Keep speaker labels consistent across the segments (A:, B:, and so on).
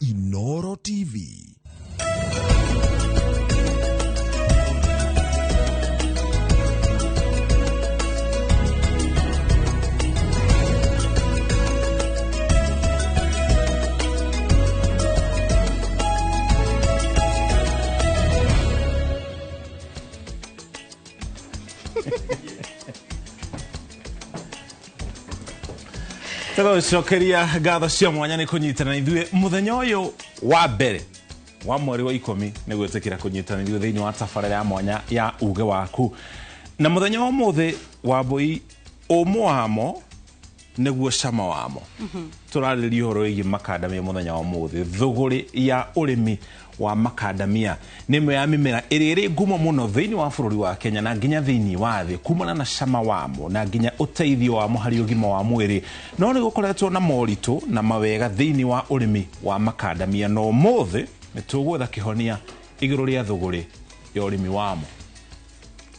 A: Inooro TV.
B: Cokeria gatho cia mwanya ni kunyitana ithuĩ muthenya uyu wa mbere wa mweri wa 10 ni gwetekira kunyitana ithuĩ thiini wa tabarĩra ya mwanya ya uge waku na muthenya wa muthi wa boi omwamo neguo cama wamo turarĩria ũhoro wĩgiĩ makadamia muthenya wa muthi thũgũrĩ ya ũrĩmi wa makadamia nimwe ya mimera ĩrĩ ngumo muno thiini wa bũrũri wa Kenya na nginya thiini wa thĩ kumana na cama wamo na nginya ũteithio wamo harĩ ũgima wa mwĩrĩ no nĩ gũkoretwo na moritũ na mawega thiini wa ũrĩmi wa makadamia no muthi nĩ tũgwetha kĩhonia igũrũ rĩa thũgũrĩ ya ũrĩmi wamo.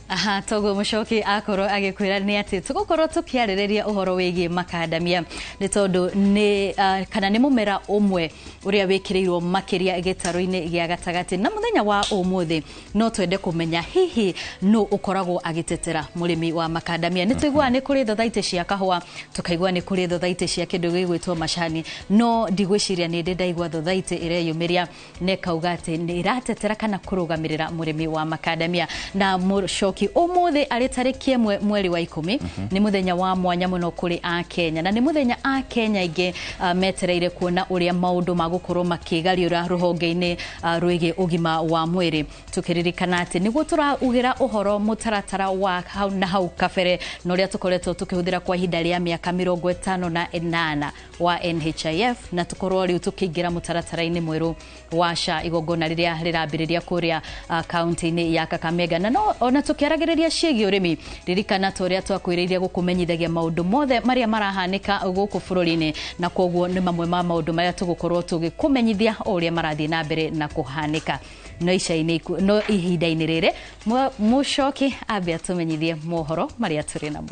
C: Aha, Togo Mushoki akoro agikwira ni ati tugukorwo tukiarĩrĩria uhoro wĩgiĩ makadamia ni tondu ni kana ni mumera umwe uria wĩkĩrĩirwo makĩria gĩtarũ-inĩ gĩa gatagati na muthenya wa ũmũthĩ no twende kũmenya hihi no ukoragwo agitetera mũrĩmi wa makadamia ni tuigua ni kũrĩ thothaitĩ cia kahũa tukaigua ni kũrĩ thothaitĩ cia kĩndũ gĩgwĩtwo macani no ndigwĩciria ni ndĩ ndaigua thothaitĩ ĩreyumĩria nekauga atĩ nĩ iratetera kana kũrũgamĩrĩra mũrĩmi wa makadamia na Mushoki umuthi ari tariki mweri wa 10 ni muthenya wa mwanya muno kuri a Kenya na ni muthenya a Kenya ingi metereire kuona uria maundu magukorwo makigariura ruhonge-ini rwĩgiĩ ũgima wa mwĩrĩ tukiririkana ati niguo turaugira uhoro mutaratara wa hau na hau kabere no ria tukoretwo tukihũthĩra kwa ihinda rĩa mĩaka 58 wa NHIF na tukorwo riu tukiingira mutaratara-ini mweru wa SHA igongona riria rirambĩrĩria kuria kaunti-ini ya Kakamega na no ona tukiaragĩrĩria ciĩgiĩ ũrĩmi ririkana toria twakwĩrĩirie gũkũmenyithagia maũndũ mothe maria marahanĩka gũkũ bũrũri-inĩ na koguo nĩ mamwe ma maũndũ maria tũgũkorwo tũgĩkũmenyithia ũrĩa marathiĩ na mbere na kũhanĩka no ihinda-inĩ rĩrĩ Mushoki ambia tũmenyithie mohoro maria tũrĩ namo.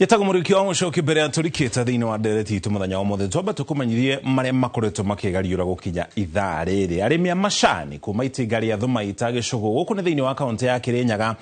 B: Yetago muriki wa Mushoki mbere aturikita thiini wa ndereti itu muthenya wa muthi twamba tukumenyithie maria makoretwo makigariura gukinya ithaa rĩrĩ arĩmi a macani kuma itinga rĩa Thumaita Gĩcũgũ gũkũ nĩ thiini wa kaunti ya Kirinyaga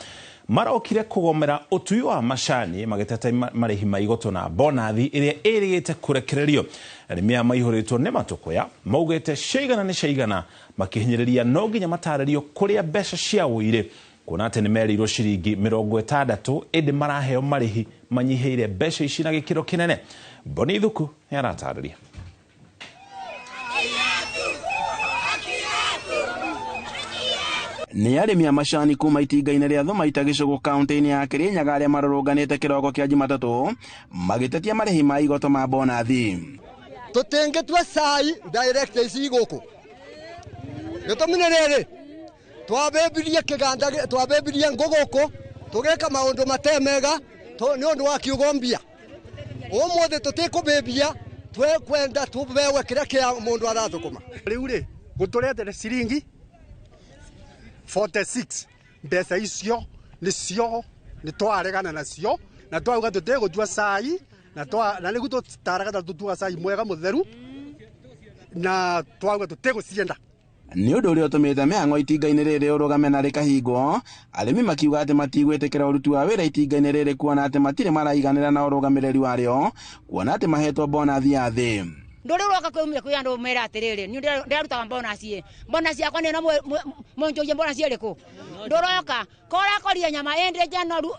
B: marokire kugomera ũtui wa macani magĩtete marĩhi ma igoto na bonathi ĩrĩa ĩrĩgĩte kũrekererio arĩmi a maihũrĩtwo nĩ matũkũya maugĩte ciigana makĩhinyĩrĩria no nginya matarĩrio kũrĩa mbeca cia ũire kuona atĩ nĩ merirwo ciringi 60 ĩndĩ maraheo marĩhi manyihĩire mbeca ici na gĩkĩro kĩnene. Boni Thuku nĩ aratarĩria.
D: Nĩ arĩmi a macani kuma itinga-inĩ rĩa Thumaita Gĩcũgũ kaunti-inĩ ya Kirinyaga arĩa marũrũnganĩte kĩroko kĩa Jumatatũ magĩtetia marĩhi ma igoto ma bonathi.
E: Tũtingĩtua cai direct ici gũkũ gĩtũmi rĩrĩ twabĩbirie kĩganda twabĩbirie ngũgũkũ tũgeka maũndũ matemega nĩ ũndũ wa kiugo mbia ũmũthĩ tũtikũbĩbia twekwenda tũbewe kĩrĩa kĩa mũndũ arathũkũma
F: rĩu rĩ gũtũretera ciringi 46 mbeca icio nĩcio nĩtwaregana nacio na twauga tũtigũtua cai na nĩguo tũtaragana tũtua cai mwega mũtheru na twauga tũtigũcienda.
D: Nĩ ũndũ ũrĩa ũtũmĩte mĩhang'o itinga-inĩ rĩrĩ ũrũgame na rĩkahingwo arĩmi makiuga atĩ matigwĩtĩkĩra ũruti wa wĩra itinga-inĩ rĩrĩ kuona atĩ matirĩ maraiganĩra na ũrũgamĩrĩri warĩo kuona atĩ mahetwo bonathi ya thĩ.
G: Ndũrĩ ũroka kwĩumia kwĩ andũ mera atĩrĩrĩ niĩ ndĩrutaga bonaci yakwa nĩ no mũnjũrie bonaci ĩrĩkũ ndũroka korakorire nyama ĩndĩ noru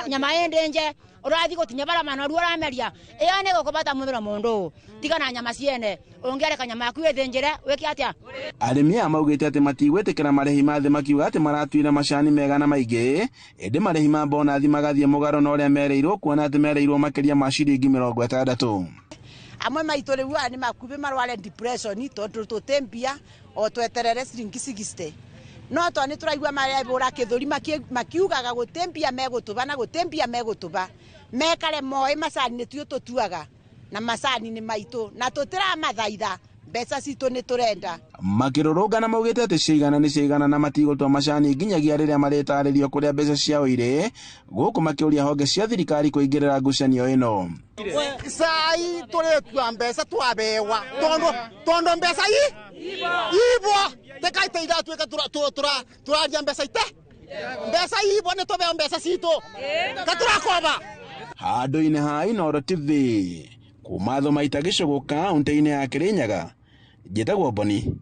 G: nyama ĩndĩ nje ũrathi gũtinya bara manoru ũrameria ĩyo nĩ gũkũbata mũmĩro mũndũ tiga na nyama ciene ũngĩareka nyama yaku ĩthĩnjĩre wĩke atĩa.
D: Arĩmi aya maugĩte atĩ matigwĩtĩkĩra marĩhi ma thĩ makiuga atĩ maratuire macani mega na maingĩ ĩndĩ marĩhi ma bonathi magathiĩ mũgarũ na ũrĩa merĩirwo kuona atĩ merĩirwo makĩria ma ciringi 60.
H: Amwe maitũ rĩu nĩ makubi marware depression tondũ tũtembia o tweterere ciringi 60 no to ni turaigua marebura kithuri makiugaga gutembia megutuba na gutembia megutuba mekare moe macani ni tuo tutuaga na macani ni maitu na tutira mathaitha mbeca citu ni turenda
D: makirorongana maugite ati ciigana ni ciigana na matigotwa macani nginyagia riria maretaririo kuria mbeca ciao ire guku makiuria honge cia thirikari kuingirira ngucanio ino
A: sai turetua mbeca twabewa tondo mbeca ibo tekaite ira tuika turaria mbeca ite mbeca ibo ni tobeo mbeca citu katurakoba
D: handu-ini ha Inooro TV kuma Thomaita Gicugu kaunti-ini ya Kirinyaga njitagwo Boni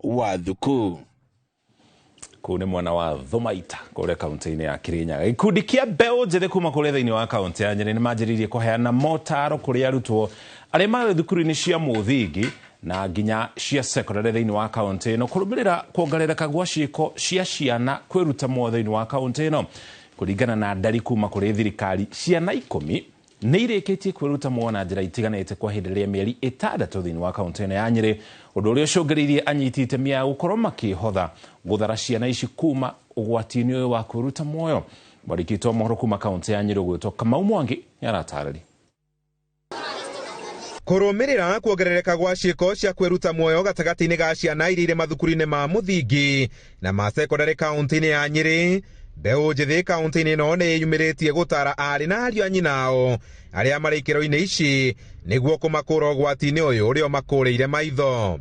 D: wa Thuku
B: kuu nĩ mwana wa Thomaita kũrĩa kaunti-inĩ ya Kirinyaga. Ikundi kia mbeũ njĩthĩ kuma kũrĩa thĩinĩ wa kaunti ya Nyeri nĩ manjĩrĩirie kũheana motaro kũrĩ arutwo arĩa marĩ thukuru-inĩ cia mũthingi na nginya cia secondary thĩinĩ wa kaunti ĩno kũrũmĩrĩra kuongerereka gwa ciĩko cia ciana kwĩruta muoyo thĩinĩ wa kaunti ĩno. Kũringana na ndari kuma kũrĩ thirikari, ciana 10 nĩ irĩkĩtie kwĩruta muoyo na njĩra itiganĩte kwa hĩndĩ rĩa mĩeri 6 thĩinĩ wa kaunti ĩno ya Nyeri, ũndũ ũrĩa ũcũngĩrĩirie anyiti itemi a gũkorwo makĩhotha gũthara ciana ici kuma ũgwati-inĩ ũyũ wa kwĩruta muoyo. Mwandĩki wa mohoro kuma kaunti ya Nyeri ũgwĩtwo Kamau Mwangi nĩaratarĩria.
I: Kũrũmĩrĩra kuongerereka gwa ciĩko cia kwĩruta muoyo gatagatĩ-inĩ ga ciana iria irĩ mathukuru-inĩ ma mũthingi na ma secondary kaunti-inĩ ya Nyeri, mbeũ njĩthĩ kaunti-inĩ ĩno nĩ yumĩrĩtie gũtara arĩ na ariũ a nyinao arĩa marĩ ikĩro-inĩ ici nĩguo kũmakũra ũgwati-inĩ ũyũ ũrĩa makũrĩire maitho.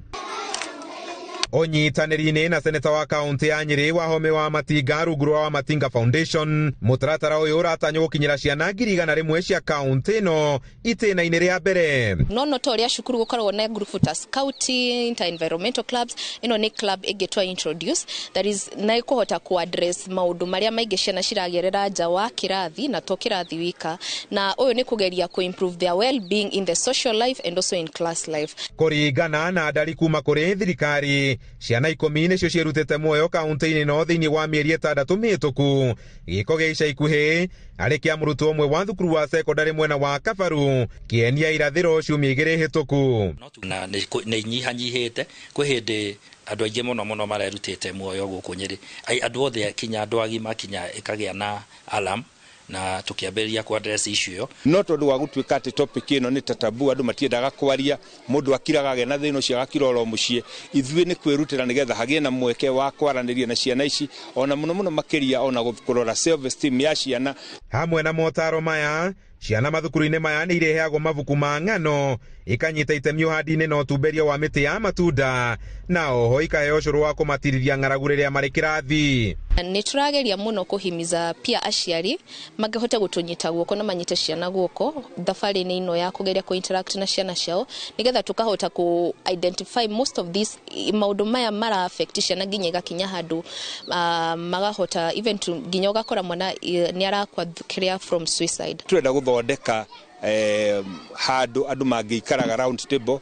I: Ũnyitanĩri-inĩ na seneta wa kaunti ya Nyeri Wahome wa Matinga rungu rwa Matinga Foundation, mũtaratara ũyũ ũratanywo gũkinyĩra ciana 100,000 cia kaunti ĩno itĩna-inĩ rĩa mbere.
J: No to ũrĩa cukuru gũkoragwo na group ta scouting, inter-environmental clubs, ĩno nĩ club ĩngĩtwa introduce that is na ĩkũhota ku-address maũndũ marĩa maingĩ ciana ciragerera nja wa kĩrathi na to kĩrathi wika, na ũyũ nĩ kũgeria ku-improve their well-being in the social life and also in class life.
I: Kũringana na ndari kuma kũrĩ thirikari, ciana 10 nĩcio ciĩrutĩte muoyo kaunti-inĩ ĩno thĩinĩ wa mĩeri 6 mĩhĩtũku. Gĩko gĩa ica ikuhĩ arĩ kĩa mũrutwo ũmwe wa thukuru wa secondary mwena wa Kabaru kĩenia irathĩro ciumia 2 hĩtũku.
K: Na nĩ inyihanyihĩte kwĩ hĩndĩ andũ aingĩ mũno marerutĩte muoyo gũkũ Nyeri. Andũ othe kinya andũ agima kinya ĩkagĩa na alarm na tukiambĩrĩria ku address issue yo.
L: No tondũ wa gũtuĩka atĩ topic ĩno nĩ tatabu, andũ matiendaga kwaria, mũndũ akiraga na thĩna ũcio agakiroro mũciĩ. Ithuĩ nĩ kwĩrutĩra nĩgetha hagĩe na mweke wa kwaranĩria na ciana ici, ona mũno makĩria ona kũrora self esteem ya ciana.
I: Hamwe na motaro maya, ciana mathukuru-inĩ maya nĩ ireheagwo mabuku ma ng'ano, ikanyita itemi ũhandi-inĩ na ũtumberia wa mĩtĩ ya matunda, na oho ikaheo ũcũrũ wa kũmatirithia ng'aragu rĩrĩa marĩ kĩrathi.
J: Nĩ tũrageria mũno kũhimiza pia aciari magĩhote gũtũnyita guoko na manyite ciana guoko thabarĩ-inĩ ino ya kũgeria ku-interact na ciana ciao, nĩgetha tukahota ku-identify most of these maũndũ maya mara affect ciana nginya igakinya handũ magahota even to nginya ũgakora mwana nĩ arakwa kĩrĩa from suicide.
L: Turenda gũthondeka handũ andũ mangĩikaraga round table,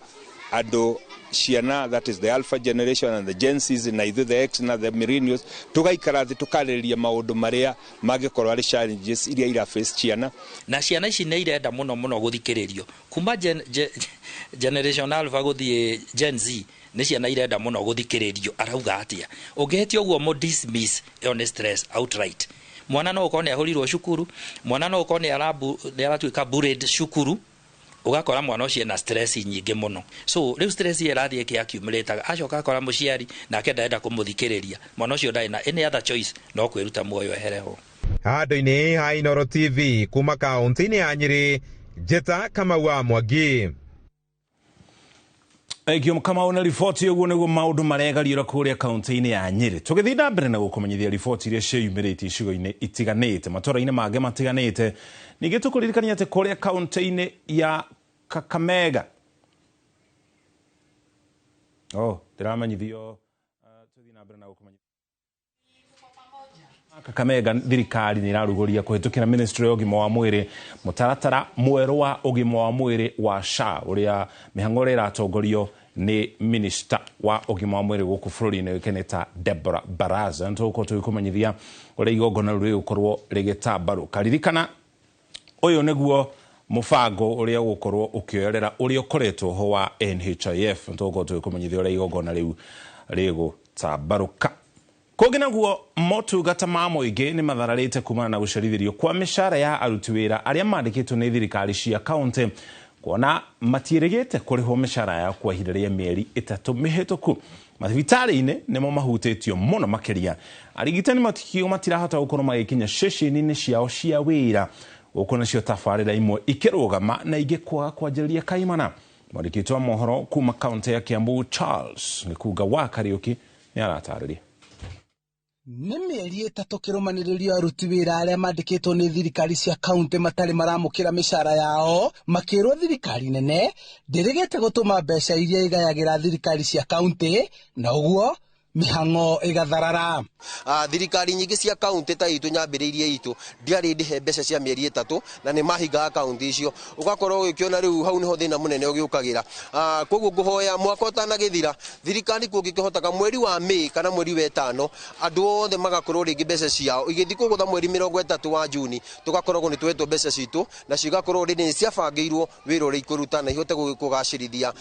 L: andũ ciana, that is the alpha generation and the Gen Zs na ithuĩ the X na the millennials, tugaikara thĩ tukarĩrĩria maũndũ marĩa mangĩkorwo arĩ challenges iria iraface ciana.
K: Na ciana ici nĩ irenda mũno gũthikĩrĩrio kuma generation alpha gũthiĩ Gen Z. Nĩ ciana irenda mũno gũthikĩrĩrio arauga atĩa. Ũngĩhĩtio ũguo mo dismiss on stress outright. Mwana no ũkorwo nĩ ahũrirwo cukuru, mwana no ũkorwo nĩ aratuĩka bullied cukuru, ugakora mwana ũcio na stress nyingĩ mũno. So rĩu stress ĩrathiĩ ĩkĩaccumulate, acoka akora mũciari nake ndarenda kũmũthikĩrĩria. Mwana ũcio ndarĩ na any other choice no kwĩruta muoyo ehereho.
I: Handũ-inĩ ha Inooro TV kuma kaunti-inĩ ya Nyeri, njĩta Kamau wa Mwangi.
B: Egio Kamau na riboti ũguo nĩguo maũndũ maregariũra kũrĩa kaunti-inĩ ya Nyeri. Tũgĩthiĩ na mbere na gũkũmenyithia riboti iria ciumĩrĩte icigo-inĩ itiganĩte matũũra-inĩ mangĩ matiganĩte. Ningĩ tũkũririkania atĩ kũrĩa kaunti-inĩ ya Kakamega. Ndĩramenyithio tũthiĩ na mbere na gũkũmenyithia. Kakamega thirikari nĩ irarugũria kũhĩtũkĩra ministry ya ũgima wa mwĩrĩ mũtaratara mwerũ wa ũgima wa mwĩrĩ wa SHA ũrĩa mĩhang'o ĩrĩa ĩratongorio nĩ minister wa ũgima wa mwĩrĩ gũkũ bũrũri-inĩ ũĩkaine ta Deborah Baraza. Nĩtũgũkorwo tũgĩkũmenyithia ũrĩa igongona rĩu rĩgũkorwo rĩgĩtambarũka. Ririkana ũyũ nĩguo mũbango ũrĩa ũgũkorwo ũkĩoerera ũrĩa ũkoretwo ho wa NHIF. Nĩtũgũkorwo tũgĩkũmenyithia ũrĩa igongona rĩu rĩgũtambarũka. Kogina guo motungata ma muingi ni mathararite kumana na gucerithirio kwa mishara ya aruti wira aria mandikitwo ni thirikari cia kaunti kuona matierigite kurihwo mishara ya kwa ihinda ria mieri 3 mihituku. Mathibitari-ini nimo mahutitio muno makiria. Arigitani matikio matirahota gukorwo magikinya ceceni-ini ciao cia wira ukona cio tafarira imwe ikirugama na igikwaga kwanjiriria kaimana. Mwandikitwo wa mohoro kuma kaunti ya Kiambu Charles Nikuga wa Kariuki ni aratariria.
M: Nĩ mĩeri 3 kĩrũmanĩrĩrio aruti wĩra arĩa mandĩkĩtwo nĩ thirikari cia kaunti matarĩ maramũkĩra mĩcara yao makĩrwo thirikari nene ndĩrĩgĩte gũtũma mbeca iria igayagĩra thirikari cia kaunti na ũguo mĩhang'o ĩgatharara.
N: Thirikari nyingĩ cia kaunti ta itũ nyambĩrĩirie itũ ndiarĩ ndĩhe mbeca cia mĩeri 3 na nĩ mahingaga kaunti icio ugakorwo ũgĩkiona rĩu hau nĩho thĩna mũnene ũgĩũkagĩra. Koguo ngũhoya mwaka ũtanagĩthira thirikari kũngĩkĩhotaga mweri wa Mei kana mweri wa 5 andũ othe magakorwo rĩngĩ mbeca ciao igĩthiĩ kũgũtha mweri 30 wa Juni tugakorwo nĩ twetwo mbeca citũ na cigakorwo rĩrĩ ciabangĩirwo wĩra ũrĩa ikũruta na ihote kũgacĩrithia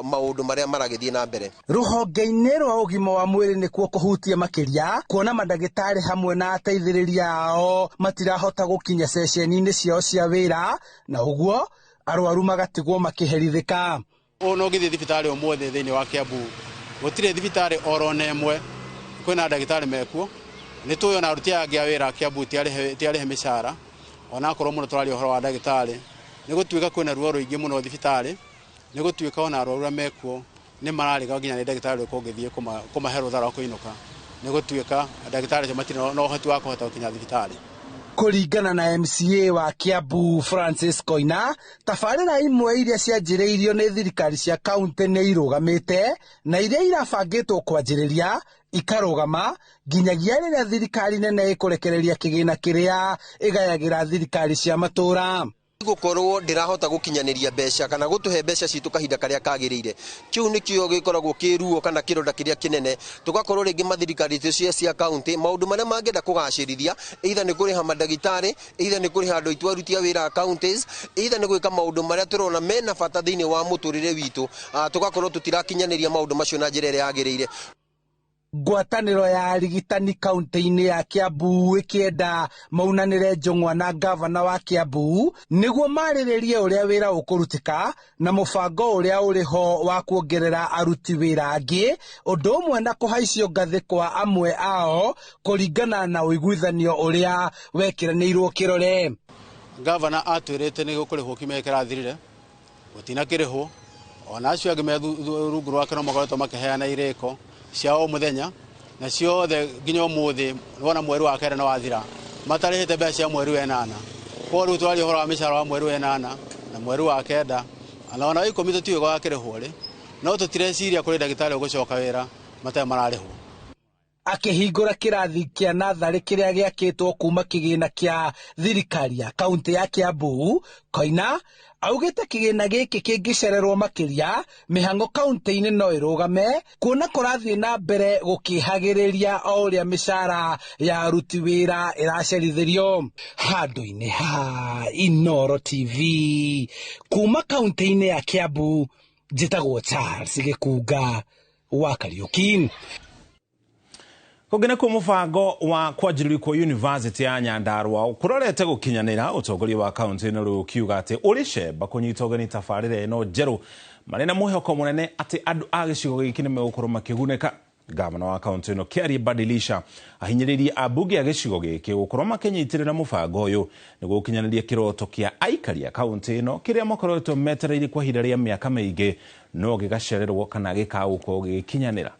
N: maũndũ marĩa maragĩthiĩ na mbere.
M: Rũhonge-inĩ rwa ũgima wa mwĩrĩ nĩkuo kũhutia makĩria kuona mandagĩtarĩ hamwe na ateithĩrĩria ao matirahota gũkinya ceceni-inĩ ciao cia wĩra na ũguo arwaru magatigwo makĩherithĩka.
O: No gĩthiĩ thibitarĩ ũmũthĩ thĩinĩ wa Kiambu gũtirĩ thibitarĩ orona ĩmwe kwĩna ndagĩtarĩ mekuo nĩtũĩ ona aruti angĩ a wĩra Kiambu tiarĩhe mĩcara ona akorwo mũno tũraria ũhoro wa ndagĩtarĩ nĩgũtuĩka kwĩna ruo rũingĩ mũno thibitarĩ nĩgũtuĩka ona arwaru mekuo nĩ mararĩga nginya nĩ ndagĩtarĩ ũkũngĩthiĩ kũmahe rũtha rwa kũinũka nĩgũtuĩka ndagĩtarĩ acio matirĩ na ũhoti wa kũhota gũkinya thibitarĩ.
M: Kũringana na MCA wa Kiambu Francis Koina, tabarĩra imwe iria cianjĩrĩirio nĩ thirikari cia kaunti nĩ irũgamĩte na iria irabangĩtwo kwanjĩrĩria ikarũgama nginyagia rĩrĩa thirikari nene ĩkũrekereria kĩgĩna kĩrĩa ĩgayagĩra thirikari cia matũũra.
N: Gũkorwo ndĩrahota gũkinyanĩria mbeca kana gũtũhe mbeca citũ kahinda karĩa kagĩrĩire kiu nĩkĩo gĩkoragwo kĩruo kana kĩronda kĩrĩa kĩnene tugakorwo rĩngĩ mathirikari cia kaunti maũndũ marĩa mangĩenda kũgacĩrithia either nĩ kũrĩha mandagĩtarĩ either nĩ kũrĩha andũ aitũ aruti a wĩra counties either nĩ gwĩka maũndũ marĩa tũrona mena bata thĩinĩ wa mũtũrĩre witũ tugakorwo tũtirakinyanĩria maũndũ macio na njĩra ĩrĩa yagĩrĩire.
M: Ngwatanĩro ya arigitani kaunti-inĩ ya Kiambu ĩkĩenda maunanĩre njũng'wa na gavana wa Kiambu nĩguo marĩrĩrie ũrĩa wĩra ũkũrutĩka na mũbango ũrĩa ũrĩho wa kuongerera aruti wĩra angĩ ũndũ ũmwe na kũhaicio ngathĩ kwa amwe ao kũringana na ũiguithanio ũrĩa wekĩranĩirwo kĩrore.
O: Gavana atwĩrĩte nĩ gũkũrĩhwo kiumia kĩrathirire gũtinakĩrĩhwo ona acio angĩ me rungu rwake no makoretwo makĩheana irĩko cia o muthenya na ciothe nginya ũmũthĩ wona mweri wa kera no wathira matarĩhĩte mbeca cia mweri wa 8 kwa rĩu twaria ũhoro wa mĩcara wa mweri wa 8 na mweri wa kenda na ona ikomi tũtiũĩ gwakĩrĩhwo rĩ no tũtireciria kũrĩ ndagĩtarĩ ũgũcoka wĩra matarĩ mararĩhwo.
M: Akĩhingũra kĩrathi kĩa natharĩ kĩrĩa gĩakĩtwo kuma kĩgĩna kĩa thirikari ya kaunti ya Kiambu, Koina augĩte kĩgĩna gĩkĩ kĩngĩcererwo makĩria mĩhang'o kaunti-inĩ no ĩrũgame kuona kũrathiĩ na mbere gũkĩhagĩrĩria o ũrĩa mĩcara ya aruti wĩra ĩracerithĩrio. Handũ-inĩ ha Inooro TV kuma kaunti-inĩ ya Kiambu njĩtagwo Charles Gĩkunga wa Kariuki.
B: Kũngĩna kwa mũbango wa kwanjĩrĩrio kwa University ya Nyandarua kũrorete gũkinyanĩra ũtongoria wa kaunti ĩno rĩu kiuga atĩ ũrĩ cemba kũnyita ũgeni tabarĩra ĩno njerũ marĩ na mwĩhoko mũnene atĩ andũ a gĩcigo gĩkĩ nĩ megũkorwo makĩgunĩka. Gavana wa kaunti ĩno Kĩarie Badilisha ahinyĩrĩirie ambunge a gĩcigo gĩkĩ gũkorwo makĩnyitĩrĩra mũbango ũyũ nĩguo gũkinyanĩria kĩroto kĩa aikari a kaunti ĩno kĩrĩa makoretwo metereire kwa ihinda rĩa mĩaka mĩingĩ no gĩgacererwo kana gĩkagũkorwo gĩgĩkinyanĩra.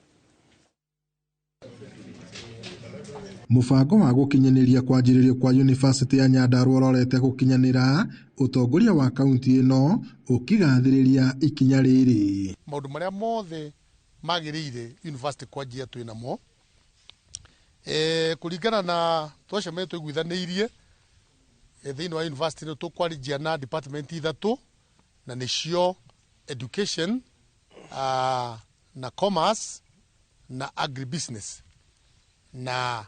P: Mũbango wa gũkinyanĩria kwanjĩrĩrio kwa University ya Nyandarua ũrorete gũkinyanĩra ũtongoria wa kaunti ĩno ũkĩgathĩrĩria ikinya rĩrĩ.
Q: Maũndũ marĩa mothe magĩrĩire university kwanjia twĩ namo kũringana na twacemania tũiguithanĩirie thĩinĩ wa university ĩno tũkwarĩria na department 3 na nĩcio education na commerce na agribusiness na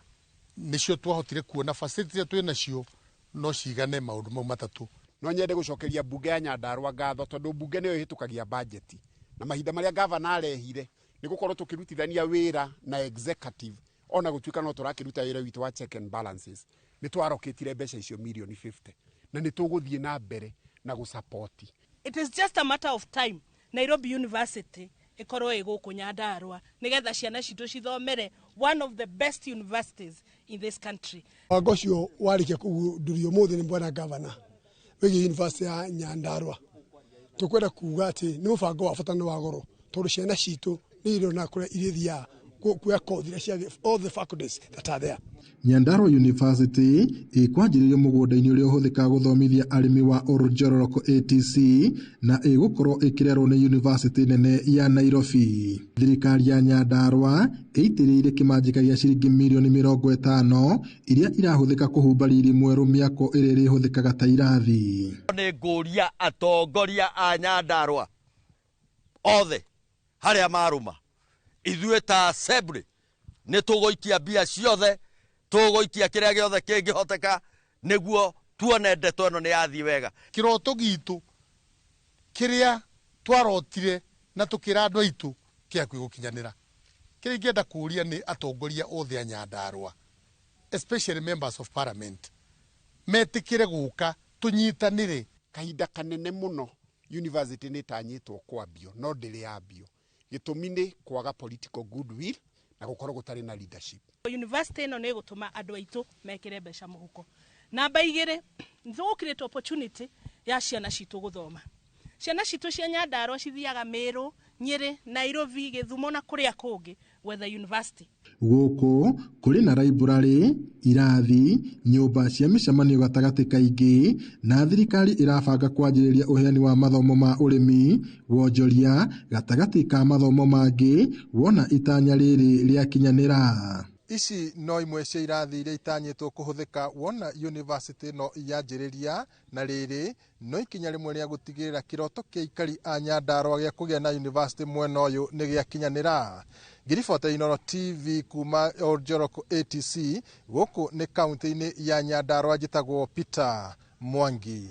Q: nĩcio twahotire kuona facility twĩ nacio no cigane maũndũ mau matatũ.
R: No nyende gũcokeria mbunge ya Nyandarua ngatho tondũ mbunge nĩyo ĩhĩtũkagia budget na mahinda marĩa gavana arehire nĩ gũkorwo tũkĩrutithania wĩra na executive ona gutuika no turakiruta wira witu wa check and balances ni twaroketire mbeca icio million 50 na ni tuguthie na mbere na gusupport.
S: It is just a matter of time Nairobi University ikorwo iguku Nyandarua nigetha ciana citu cithomere one of the best universities in this country.
T: Wagocio warike kudurio mothe ni bwana governor wigi university ya Nyandarua tukwenda kuga ati ni mubango wa fatano wa goro tondu ciana citu ni iro na kure irithia kuya kothi cia all the faculties that are there.
P: Nyandarua University ikwanjiririo mugunda-ini uria uhuthika guthomithia arimi wa Orojoroko ATC na igukorwo ikirerwo ni University nene ya Nairobi. Thirikari ya Nyandarua ĩitĩrĩire kĩmanjĩka gĩa ciringi mirioni 50 iria irahuthika kuhumba riri mweru miako ĩrĩa ĩrĩhũthĩkaga ta irathi.
U: Nĩ ngũria atongoria a Nyandarua othe harĩa maruma ithuĩ ta assembly nĩ tũgũikia mbia ciothe tũgũikia kĩrĩa gĩothe kĩngĩhoteka nĩguo tuone ndeto ĩno nĩ yathiĩ wega.
Q: Kĩroto gitu kĩrĩa twarotire na tũkĩra andũ aitũ kĩa kwĩgũkinyanĩra. Kĩrĩa ingĩenda kũria nĩ atongoria othe a Nyandarua, especially members of parliament, metĩkĩre gũka tũnyitanĩre.
R: Kahinda kanene mũno university nĩ tanyitwo kwambio no ndĩrĩ yambio gĩtũmi nĩ kwaga political goodwill na gũkorwo gũtarĩ na leadership.
S: University ĩno nĩ gũtũma andũ aitũ mekĩre mbeca mũhuko. Namba 2 nĩ gũkirĩte opportunity ya ciana citũ gũthoma. Ciana citũ cia Nyandarua cithiaga Meru, Nyeri, Nairobi, Gĩthumo na kũrĩa kũngĩ gwetha university.
P: Gũkũ kũrĩ na library, irathi, nyũmba cia mĩcemanio gatagatĩ kaingĩ na thirikari ĩrabanga kwanjĩrĩria ũheani wa mathomo ma ũrĩmi, wonjoria gatagatĩ ka mathomo mangĩ wona itanya rĩrĩ rĩakinyanĩra.
Q: Ici no imwe cia irathi iria itanyĩtwo kũhũthĩka wona university no yanjĩrĩria na rĩrĩ no ikinya rĩmwe rĩa gũtigĩrĩra kĩroto kĩa aikari a Nyandarua gĩa kũgĩa na university mwena ũyũ nĩ gĩakinyanĩra. Ngiribota Inooro TV kuma Orojoroko ATC gũkũ nĩ kaunti-inĩ ya Nyandarua njĩtagwo Peter Mwangi.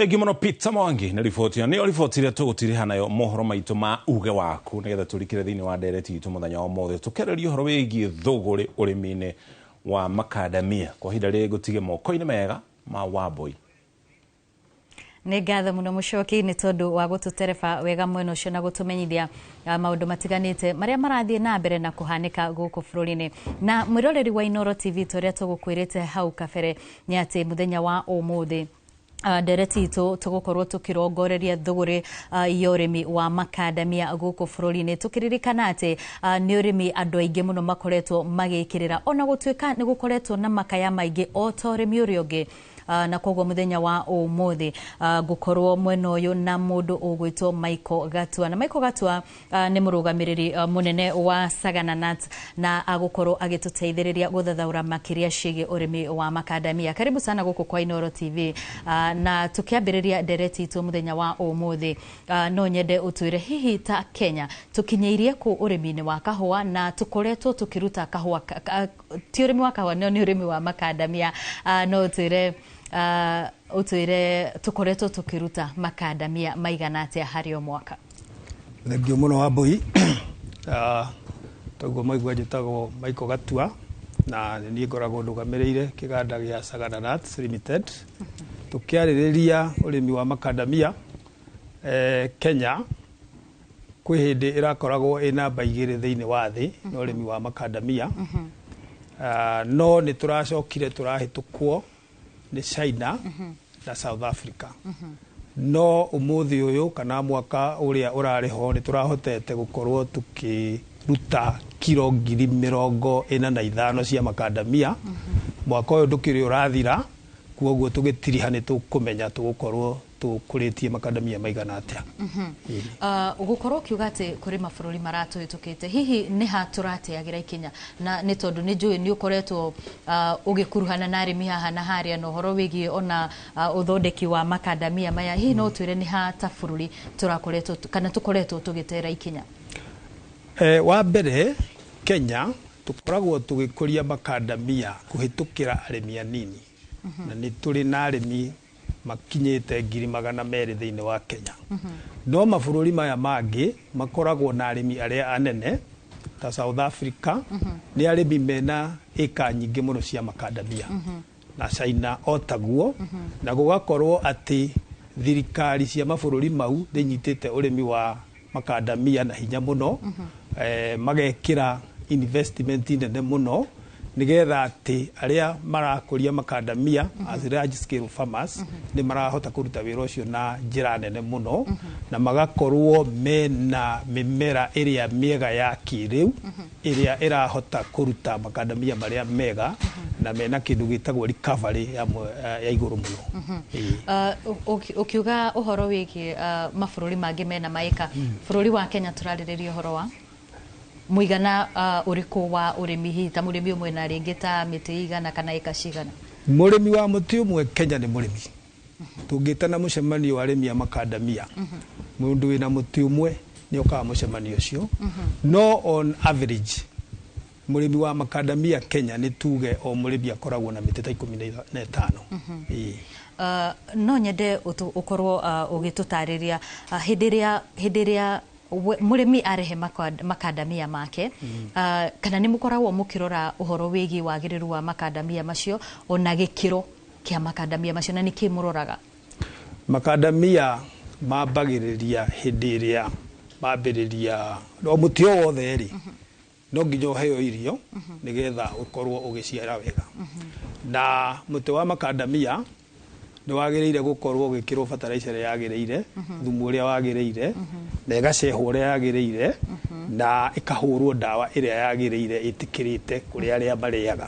B: Gimono Peter Mwangi na riboti ya nĩyo riboti iria tũgũtiriha nayo mohoro maitũ ma uge waku nĩgetha tũrikire thĩinĩ wa ndereti itũ mũthenya wa ũmũthĩ tũkereria ũhoro wĩgiĩ thũgũrĩ ũrĩmi-inĩ wa macadamia kwa ihinda rĩrĩ gũtige moko-inĩ mega ma Wambui.
C: Nĩ ngatho mũno Mũchoki nĩ tondũ wa gũtũtereba wega mwena ũcio na gũtũmenyithia maũndũ matiganĩte marĩa marathiĩ na mbere na kũhanĩka gũkũ bũrũri-inĩ. Na mwĩroreri wa Inooro TV tũrĩa tũgũkwĩrĩte hau kabere nĩ atĩ mũthenya wa ũmũthĩ ndereti itũ tũgũkorwo tũkĩrongoreria thũgũrĩ ya ũrĩmi wa macadamia gũkũ bũrũri-inĩ tũkĩririkana atĩ nĩ ũrĩmi andũ aingĩ mũno makoretwo magĩkĩrĩra ona gũtuĩka nĩ gũkoretwo na makaya maingĩ o ta ũrĩmi ũrĩa ũngĩ. Na koguo mũthenya wa ũmũthĩ ngũkorwo mwena ũyũ na mũndũ ũgwĩtwo Michael Gatua na Michael Gatua nĩ mũrũgamĩrĩri mũnene wa Sagana Nuts na agũkorwo agĩtũteithĩrĩria gũthathaũra makĩria ciĩgiĩ ũrĩmi wa macadamia. Karibu sana gũkũ kwa Inooro TV na tukĩambĩrĩria ndereti itũ mũthenya wa ũmũthĩ no nyende ũtwĩre hihi ta Kenya tũkinyĩirie kũ ũrĩmi-inĩ wa kahũa na tũkoretwo tũkĩruta kahũa ti ũrĩmi wa kahũa no nĩ ũrĩmi wa macadamia no ũtwĩre tũkoretwo tũkĩruta macadamia maigana atĩa harĩ o mwaka.
V: Thengio mũno Wambui toguo maigua njĩtagwo Michael Gatua na niĩ ngoragwo ndũgamĩrĩire kĩganda gĩa Sagana Nuts Limited tũkĩarĩrĩria ũrĩmi wa macadamia Kenya kwĩ hĩndĩ ĩrakoragwo ĩ namba 2 thĩinĩ wa thĩ na ũrĩmi wa macadamia no nĩ tũracokire tũrahĩtũkwo nĩ China na South Africa. No ũmũthĩ ũyũ kana mwaka ũrĩa ũrarĩ ho nĩ tũrahotete gũkorwo tũkĩruta kilo 45,000 cia macadamia. Mwaka ũyũ ndũkĩrĩ ũrathira kuoguo tũgĩtiriha nĩ tũkũmenya tũgũkorwo tũkũrĩtie macadamia maigana atĩa.
C: Gũkorwo kiuga atĩ kũrĩ mabũrũri maratũhĩtũkĩte hihi nĩ ha tũrateagĩra ikinya na nĩ tondũ nĩ njũĩ nĩ ũkoretwo ũgĩkuruhana na arĩmi haha na harĩa na ũhoro wĩgiĩ ona ũthondeki wa macadamia maya hihi no ũtwĩre nĩ ha ta bũrũri tũrakoretwo kana tũkoretwo tũgĩtera ikinya.
V: Wa mbere Kenya tũkoragwo tũgĩkũria macadamia kũhĩtũkĩra arĩmi anini na nĩ tũrĩ na arĩmi makinyĩte 200,000 thĩinĩ wa Kenya. No mabũrũri maya mangĩ makoragwo na arĩmi arĩa anene ta South Africa nĩ arĩmi mena ĩka nyingĩ mũno cia makandamia na China otaguo na gũgakorwo atĩ thirikari cia mabũrũri mau nĩnyitĩte ũrĩmi wa makandamia na hinya mũno magekĩra investment nene mũno nigetha atĩ arĩa marakũria makandamia as large scale farmers nĩ marahota kũruta wĩra ũcio na njĩra nene mũno na magakorwo mena mĩmera ĩrĩa mĩega ya kĩrĩu ĩrĩa ĩrahota kũruta makandamia marĩa mega na mena kĩndũ gĩtagwo recovery ya igũrũ mũno.
C: Ũkiuga ũhoro wĩgiĩ mabũrũri mangĩ mena maĩka, bũrũri wa Kenya tũrarĩrĩria ũhoro wa muigana ũrĩkũ wa ũrĩmi hihi ta mũrĩmi ũmwe na rĩngĩ ta mĩtĩ igana kana ĩka cigana?
V: Mũrĩmi wa mũtĩ ũmwe Kenya nĩ mũrĩmi. Tũngĩtana mũcemanio wa arĩmi a makandamia, mũndũ wĩna mũtĩ ũmwe nĩ okaga mũcemanio ũcio. No on average mũrĩmi wa makandamia Kenya nĩ tuge o mũrĩmi akoragwo na mĩtĩ ta 15.
C: No nyende ũkorwo ũgĩtũtarĩria hĩndĩ ĩrĩa mũrĩmi arehe makandamia make kana nĩ mũkoragwo mũkĩrora ũhoro wĩgiĩ wagĩrĩru wa makandamia macio ona gĩkĩro kĩa makandamia macio na nĩkĩ mũroraga?
V: Makandamia mambagĩrĩria hĩndĩ ĩrĩa mambĩrĩria o mũtĩ o wothe rĩ no nginya ũheo irio nĩgetha ũkorwo ũgĩciara wega. Na mũtĩ wa makandamia nĩ wagĩrĩire gũkorwo ũgĩkĩrwo fertilizer ĩrĩa yagĩrĩire, thumu ũrĩa wagĩrĩire, na ĩgacehwo ũrĩa yagĩrĩire, na ĩkahũrwo ndawa ĩrĩa yagĩrĩire ĩtĩkĩrĩte kũrĩ arĩa marĩaga.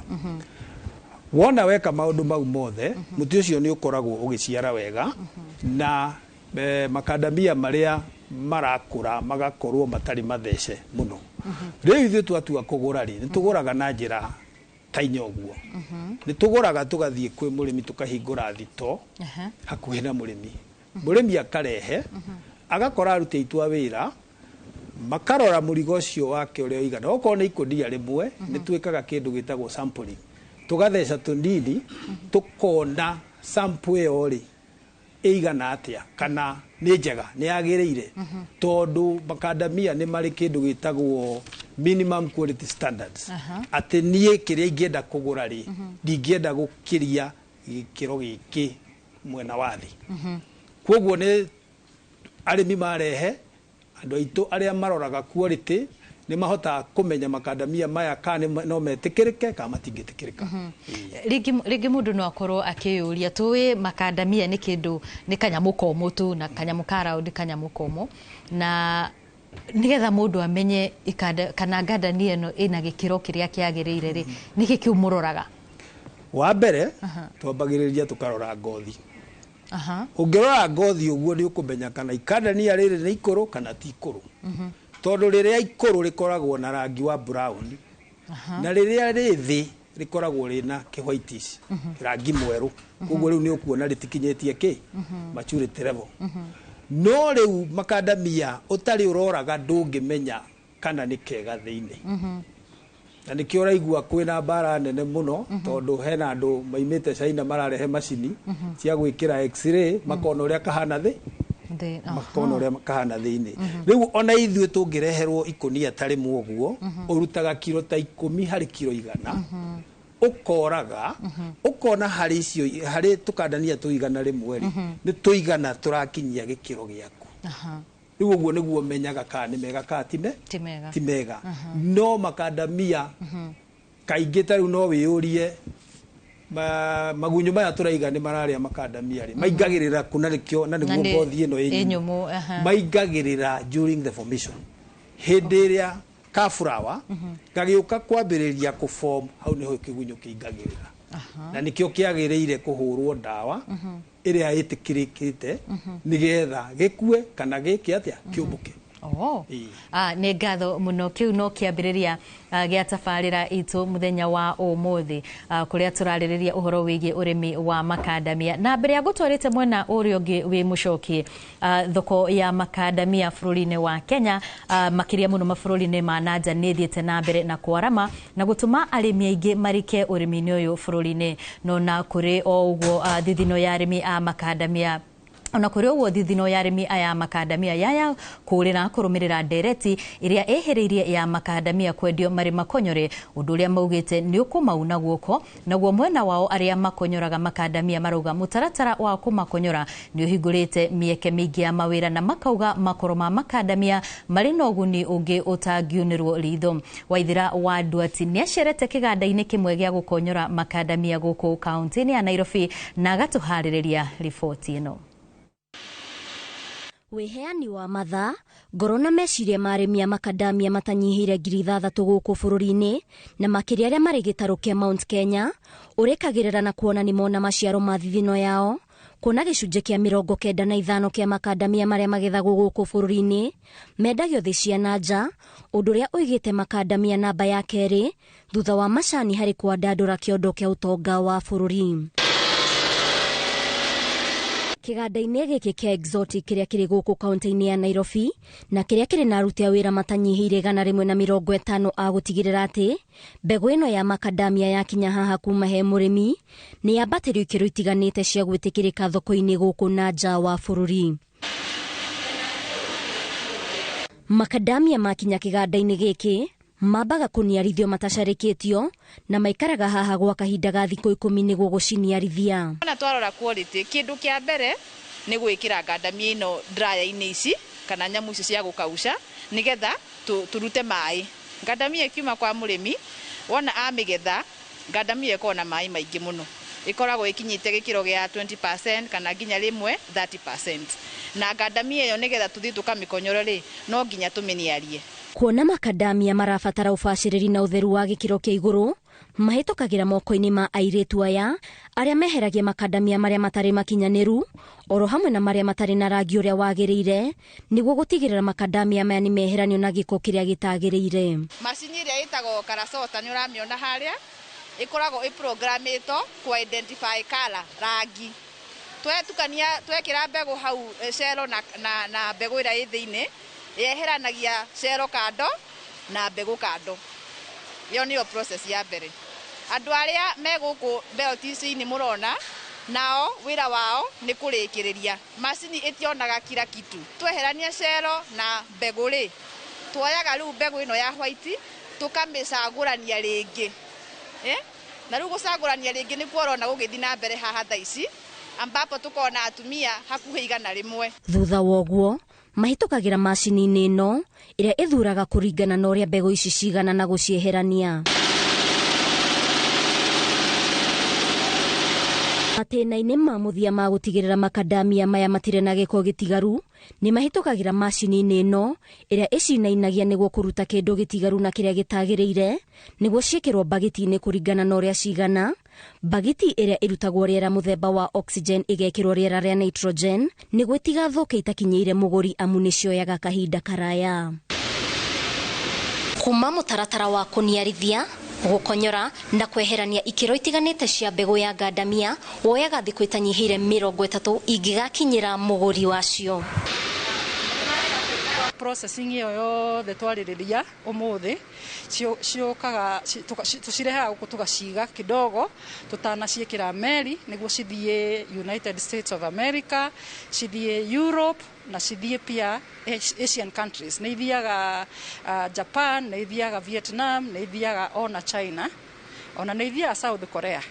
V: Wona weka maũndũ mau mothe, mũtĩ ũcio nĩ ũkoragwo ũgĩciara wega na makandamia marĩa marakũra magakorwo matarĩ mathece mũno. Rĩu ithuĩ twatua kũgũra rĩ, nĩ tũgũraga na njĩra ta inya ũguo. Nĩ tũgũraga tũgathiĩ kwĩ mũrĩmi tũkahingũra thito hakuhĩ na mũrĩmi. Mũrĩmi akarehe agakora aruti aitũ a wĩra makarora mũrigo ũcio wake ũrĩa ũigana. Okorwo nĩ ikũnia rĩmwe nĩ twĩkaga kĩndũ gĩtagwo sampling. Tũgatheca tũnini tũkona sample ĩyo rĩ ĩigana atĩa kana nĩ njega nĩ yagĩrĩire, tondũ makandamia nĩ marĩ kĩndũ gĩtagwo minimum quality standards. Atĩ niĩ kĩrĩa ingĩenda kũgũra rĩ ndingĩenda gũkĩria gĩkĩro gĩkĩ mwena wa thĩ. Kwoguo nĩ arĩmi marehe andũ aitũ arĩa maroraga quality nĩ mahotaga kũmenya makandamia maya kana no metĩkĩrĩke kana matingĩtĩkĩrĩka.
C: Rĩngĩ mũndũ no akorwo akĩyũria tũĩ makandamia nĩ kĩndũ nĩ kanyamũ komũ tu na kanyamũ ka round kanyamũ komũ, na nigetha mũndũ amenye kana ngandania ĩno ĩna gĩkĩro kĩrĩa kĩagĩrĩire rĩ nĩkĩ kĩu mũroraga?
V: Wa mbere twambagĩrĩria tũkarora ngothi. Ũngĩrora ngothi ũguo nĩ ũkũmenya kana ikandania rĩrĩ nĩ ikũrũ kana ti ikũrũ. Tondũ rĩrĩa ikũrũ rĩkoragwo na rangi wa brown na rĩrĩa rĩthĩ rĩkoragwo rĩna kĩwhitish rangi mwerũ. Koguo rĩu nĩ ũkuona rĩtikinyĩtie kĩ maturity level. No rĩu makandamia ũtarĩ ũroraga ndũngĩmenya kana nĩ kega thĩinĩ. Na nĩkĩo ũraigua kwĩna mbara nene mũno tondũ hena andũ maimĩte China mararehe macini cia gwĩkĩra x-ray makona ũrĩa kahana thĩ makona ũrĩa kahana thĩinĩ. Rĩu ona ithuĩ tũngĩreherwo ikũnia ta rĩmwe ũguo ũrutaga kiro ta 10 harĩ kiro 100 ũkoraga ũkona harĩ icio harĩ tũkandania tũigana rĩmwe nĩ tũigana tũrakinyia gĩkĩro gĩaku. Rĩu ũguo nĩguo menyaga kana nĩ mega kana ti mega. No makandamia kaingĩ ta rĩu no wĩyũrie magunyo maya tũraiga nĩ mararĩa makandamia rĩ maingagĩrĩra kuna nĩkĩo na nĩguo ngothi ĩno ĩnyũmũ maingagĩrĩra during the formation. Hĩndĩ ĩrĩa ka flower gagĩũka kwambĩrĩria kũform hau nĩho kĩgunyũ kĩingagĩrĩra. Na nĩkĩo kĩagĩrĩire kũhũrwo ndawa ĩrĩa ĩtĩkĩrĩkĩte nĩgetha gĩkue kana gĩkĩ atĩa kĩũmbũke.
C: Nĩ ngatho mũno. Kĩu no kĩambĩrĩria gĩa tabarĩra itũ mũthenya wa ũmũthĩ kũrĩa tũrarĩrĩria ũhoro wĩgiĩ ũrĩmi wa makandamia. Na mbere ya gũtwarĩte mwena ũrĩa ũngĩ wĩ mũcokie thoko ya makandamia bũrũri-inĩ wa Kenya makĩria mũno mabũrũri-inĩ ma nanja nĩ thiĩte na mbere na kwarama na gũtũma arĩmi aingĩ marike ũrĩmi-inĩ ũyũ bũrũri-inĩ. No na kũrĩ o ũguo thithino ya arĩmi a makandamia ona kuri uguo thithino ya arimi aya makadamia yaya kurira kurumirira ndereti iria eheririe ya makadamia kwendio mari makonyore undu uria maugite ni ukumauna guoko naguo mwena wao aria makonyoraga makadamia marauga mutaratara wa kumakonyora ni uhingurite mieke mingi ya mawira na makauga makoro ma makadamia mari na uguni ungi utangiunirwo ritho. Waithira wa Nduati ni acerete kiganda-ini kimwe gia gukonyora makadamia guku kaunti-ini ya Nairobi na agatuhaririria riboti ino.
E: Weheani wa mathaa ngoro na meciria maremia makadamia matanyihire 6,000 guku bururi-ini na makiria aria mari gitaro kia Mount Kenya urekagirira na kuona ni mona maciaro ma thithino yao kuona gicunje kia 95 kia makadamia maria magethagwo guku bururi-ini mendagio thi cia nanja undu uria uigite makadamia namba ya keri thutha wa macani hari kwandandura kiondo kia utonga wa bururi. Kiganda-ini giki kia Exotic kiria kiri guku kaunti-ini ya Nairobi na kiria kiri na aruti a wira matanyihire 150 a gutigirira ati mbegu ino ya makadamia yakinya haha kuma he murimi ni yambatirio ikiro itiganite cia gwitikirika thoko-ini guku na nja wa bururi. Makadamia makinya kiganda-ini giki mabaga kuniarithio matacarikitio na maikaraga haha gwa kahinda ga thikũ 10 niguo guciniarithia.
F: Na twarora quality kindu kia mbere ni gwikira ngandamia ino dryer-ini ici kana nyamu ici cia gukauca nigetha turute mai. Ngandamia kiuma kwa murimi wona amigetha ngandamia iko na mai maingi muno ikoragwo ikinyite gikiro gia 20% kana nginya rimwe 30%. Na ngandamia iyo nigetha tuthi tukamikonyorwo ri no nginya tuminiarie.
E: Kuona makadamia marabatara ubaciriri na utheru wa gikiro kia iguru mahitukagira moko-ini ma airitu aya aria meheragia makadamia maria matari makinyaniru oro hamwe na maria matari na rangi uria wagirire niguo gutigirira makadamia maya ni meheranio na giko kiria gitagirire.
F: Macini iria itagwo karasota ni uramiona haria ikoragwo iprogramito ku identify color rangi twetukania twekira mbegu hau cero na mbegu iria i thiini yeheranagia cero kando na mbegu kando. Iyo niyo process ya mbere. Andu aria me guku belt ici-ini murona nao wira wao ni kurikiriria. Macini itionaga kila kitu. Tweherania cero na mbegu ri twoyaga riu mbegu ino ya white tukamicagurania ringi na riu gucagurania ringi ni kuorona gugithi na mbere haha thaici ambapo tukona atumia hakuhi 100
E: thutha woguo mahitukagira macini-ini ino iria ithuraga kuringana na uria mbegu ici cigana na gucieherania. Matena-ini ma muthia ma gutigirira makadamia maya matire na giko gitigaru ni mahitukagira macini-ini ino iria icinainagia niguo kuruta kindu gitigaru na kiria gitagirire niguo ciikirwo bagiti-ini kuringana na uria cigana. Bagiti iria irutagwo riera muthemba wa oxygen igekirwo riera ria nitrogen niguo itigathuke itakinyire muguri amu nicioyaga kahinda karaya. Kuma mutaratara wa kuniarithia gukonyora na kweherania ikiro itiganite cia mbegu ya ngandamia woyaga thiku itanyihire 30 ingigakinyira muguri wacio.
W: Processing iyo yothe twaririria umuthi ciokaga tucirehaga guku tugaciga kidogo tutanaciikira meri niguo cithie United States of America, cithie Europe na cithie pia Asian countries. Ni ithiaga Japan, ni ithiaga Vietnam, ni ithiaga ona China, ona ni ithiaga South Korea.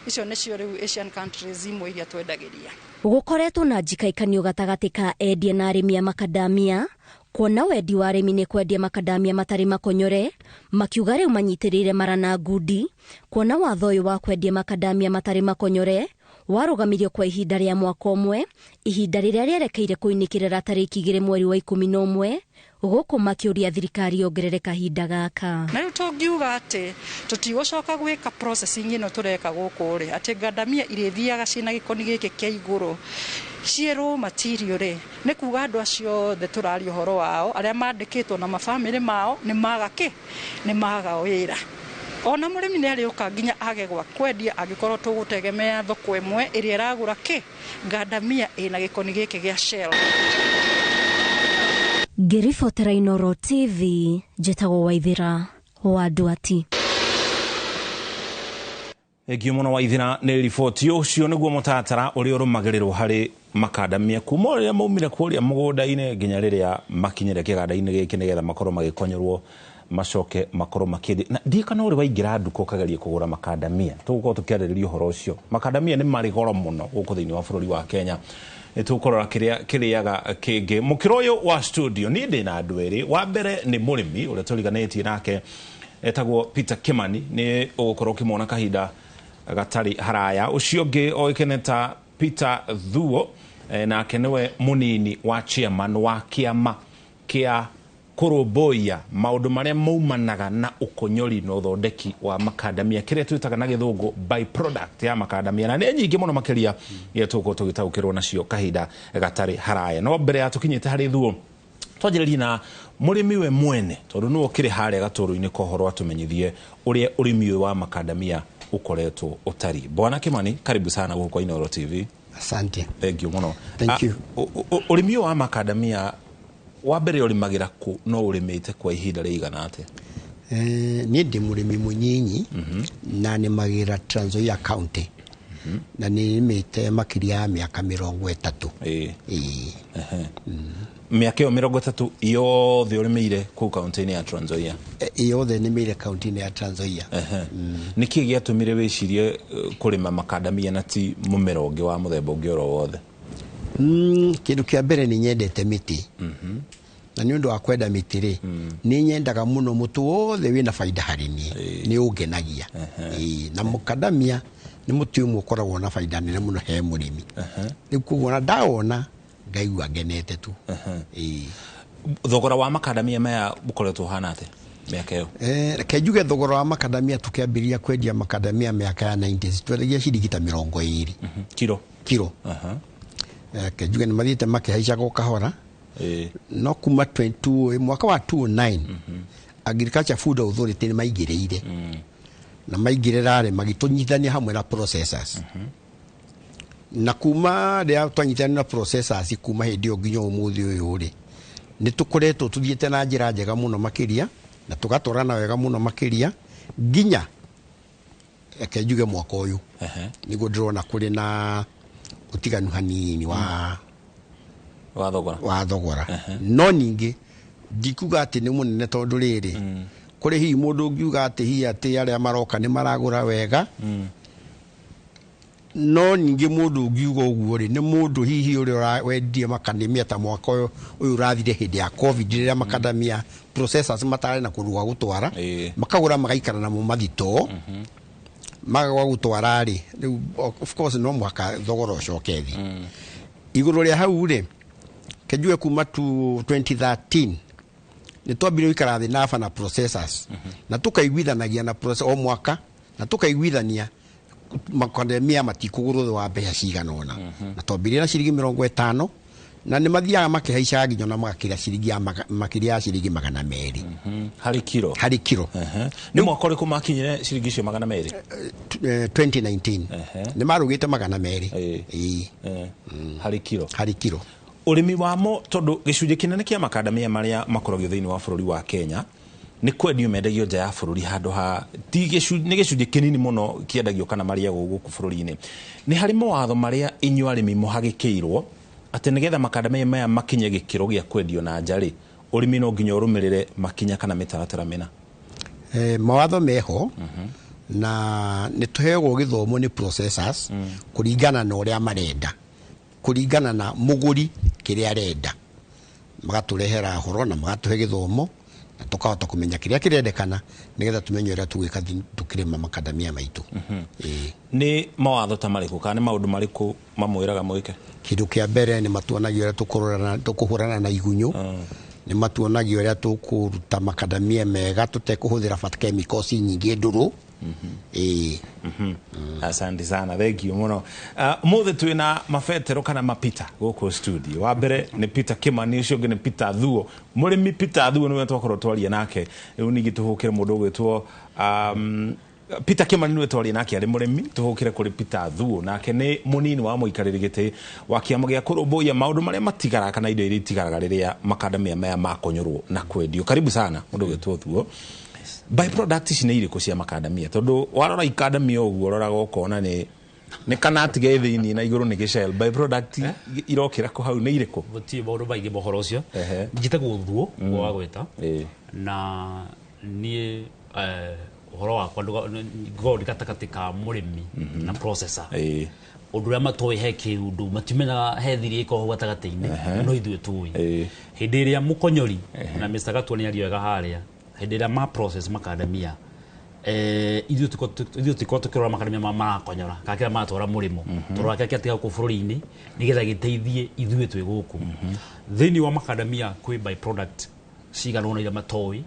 W: Icio nicio riu Asian countries imwe iria twendagiria.
E: Gukoretwo na njikaikanio gatagati ka endia na arimi a makadamia kuona wendi wa arimi ni kwendia makadamia matari makonyore makiuga riu manyitirire marana ngudi kuona watho uyu wa kwendia makadamia matari makonyore warugamirio kwa ihinda ria mwaka umwe ihinda riria rierekeire kuinikirira tariki 2 mweri wa 11 guku makiuria thirikari yongerere kahinda gaka.
W: Na riu tungiuga ati tutigocoka gwika processing ino tureka guku ri ati ngandamia irithiaga cina gikoni giki kia iguru ciero material ri ni kuga andu acio the turari uhoro wao aria mandikitwo na mafamily mao ni maga wira. Ona murimi ni ariuka nginya age gwa kwendia agikorwo tugutegemea thoko imwe iria iragura ngandamia ina gikoni giki gia Shell.
E: Ngiribotera Inooro TV njitagwo Waithira wa Nduati.
B: Egio muno Waithira ni riboti ucio niguo mutatara uria urumagirirwo hari makadamia kuma ria maumire kuria mugunda-ine nginya riria makinyire kiganda-ine giki nigetha makorwo magikonyorwo macoke makorwo makindi na ndikana uri waingira nduka ukageria kugura makadamia tugukorwo tukiaririria uhoro ucio makadamia ni mari goro muno guku thiini wa bururi wa Kenya tukorora kiriaga kingi mukiro uyu wa studio ni ndina andu eri wa mbere ni murimi uria turiganitie nake etagwo Peter Kimani ni ugukorwo kimona kahinda gatari haraya ucio ngi oikeneta Peter Thuo na kenewe munini wa chairman wa kiama kia kuruboya maundu maria maumanaga na ukonyori no thondeki wa makadamia kiria twitaga na githungu by product ya makadamia na ni nyingi muno makiria ya tuko tugitaukirwo nacio kahinda gatari haraya no mbere ya tukinyite hari Thuo twajiririe na murimi we mwene tondu no kire haria gaturu-ini kohoro atumenyithie uria urimi wa makadamia ukoretwo utari. Bwana Kimani, karibu sana huko kwa Inooro TV.
A: Asante.
B: Thank you muno.
A: Thank you.
B: Urimi wa makadamia wa mbere ulimagira ku no urimite kwa ihinda rigana ate?
A: Ni ndi murimi munyinyi na ni magira Trans Nzoia County. Na ni mite makiria miaka 30.
B: Miaka 30 yothe urimire ku county ya Trans Nzoia?
A: Yothe ni mire county ya Trans Nzoia.
B: Niki giatumire wicirie kurima makadamia na ti mumero ungi wa muthemba ungi oro wothe?
A: Kindu kia mbere ni nyendete miti. Na ni undu wa kwenda miti ni nyendaga muno mutu wothe wina faida hari ni ungenagia. Na makadamia ni muti umwe ukoragwo na faida nene muno he murimi. Ni kuona ndaona ngaigua ngenete tu.
B: Thogora wa makadamia maya bukoretwo hana ate miaka iyo?
A: Kejuge thogora wa makadamia tukiambiria kwendia makadamia miaka ya 90s tweregia ciringi ta 20 kilo. Kejuge ni mathiite makihaica go kahora. No kuma 22 mwaka wa 2009 Agriculture Food Authority ni maigireire na maigirera magitunyithania hamwe na processors. Na kuma ria twanyithania na processors kuma hindi nginya umuthi uyu ri ni tukoretwo tuthiete na njira njega muno makiria na tugatorana wega muno makiria nginya kejuge mwaka uyu nigo ndirona kuri na utiganu hanini wa thogora. No ningi ndikuga ati ni munene tondu riri kuri hi mundu ungiuga ati hi ati aria maroka ni maragura wega. No ningi mundu ungiuga uguo ri ni mundu hihi uri wendie makadamia ta mwaka uyu rathire hindi ya covid riria makadamia processors matare na kuruga gutwara makagura magaikara na mu mathito magawa gutwara ri of course no mwaka thogora ucokethi iguru ria hau ri kejuwe kuma tu 2013 ni twambire ikara thi na processors na tukaiguithanagia na process o mwaka na tukaiguithania makadamia matikuguru wa mbeca cigana ona na twambire na ciringi 50 na ni mathiaga makihaica nginya na magakiria ciringi ya makiria ciringi 200 hari kilo.
B: Ni mwaka uriku makinyire ciringi cio 200?
A: 2019 ni marugite 200 hari kilo.
B: Urimi wamo tondu gicunje kinene kia makadamia maria makoragio thiini wa bururi wa Kenya ni kwendio mendagio nja ya bururi handu ha ni gicunje kinini muno kiendagio kana maria guku bururi-ini. Ni hari mawatho maria inyu arimi muhagikiirwo ati nigetha makadamia maya makinye gikiro gia kwendio na njari urimi no nginya urumirire makinya kana mitaratara mina?
A: Mawatho meho na ni tuhegwo githomo ni processors kuringana na uria marenda, kuringana na muguri kiria arenda, magaturehera horo na magatuhe githomo na tukahota kumenya kiria kirendekana nigetha tumenye uria tugwika tukirima makadamia maitu.
B: Ni mawatho ta mariku kana ni maundu mariku mamwiraga mwike?
A: Kindu kia mbere ni matuonagia uria tukuhurana na igunyu. Ni matuonagia uria tukuruta makadamia mega tutekuhuthira chemicals nyingi nduru.
B: Asante sana, thank you muno. Muthe twina mafetero kana mapita guku studio. Wa mbere ni Peter Kimani, ucio ngi ni Peter Thuo. Murimi Peter Thuo niwe twakorwo twaria nake. Riu ningi tuhukire mundu gwitwo Peter Kimani niwe twaria nake ari murimi, tuhukire kuri Peter Thuo nake ni munini wa muikariri giti wa kiama gia kuruboya maundu maria matigara kana indo iria itigaraga riria makadamia maya makonyorwo na kwendio. Karibu sana mundu gwitwo Thuo. By product cine iriku cia makadamia tondu warora ikadamia uguo roraga ukona ni ne kana atige thiini na iguru ni gicel by product irokira ko hau ne iriko
D: guti maundu maingi mohoro ucio njitagwo thuo wa gweta na nie uhoro wakwa god gatakatika murimi na processor undu ria matoi he kiundu matimena he thiri iko ho gatagatiine no ithuĩ tui hindi ria mukonyori na Mr. Gatwa ni ario ga haria hindi ria ma process makadamia ithuĩ tiko tukirora makadamia marakonyora kakira matwara murimo turora kake atiga ku bururi-ini nigetha giteithie ithuĩ twi guku thiini wa makadamia kwi by product cigana ira matoi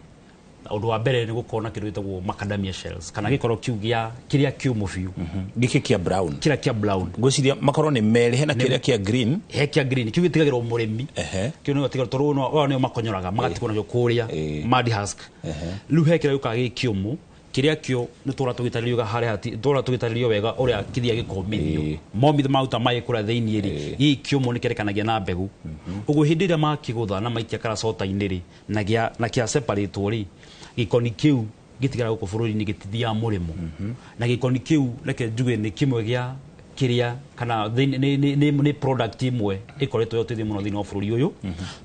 D: undu wa mbere ni gukona kindu gitagwo macadamia shells kana gikoro kiu gia kiria kiumu biu
B: giki kia brown
D: kiria kia brown
B: ngwiciria makoro ni meri hena kiria kia green
D: he kia green kiu gitigagirwo murimi kiu no tiga toro no wa ni makonyoraga magatikona jo kuria mud husk riu he kiria uka gikiumu kiria kio ni tora tugitaririo ga hare hati tora tugitaririo wega uria kithia gikomithio momith mauta mai kura theini ri gi kiumu ni kerekanagia na mbegu ugu hindi ria makigutha na maikia karacota iniri na kia separate ri gikoni kiu gitigara guko bururi-ini gitithia murimo na gikoni kiu reke njuge ni kimwe gia kiria kana ni product imwe ikoretwo yotithia muno thini wa bururi uyu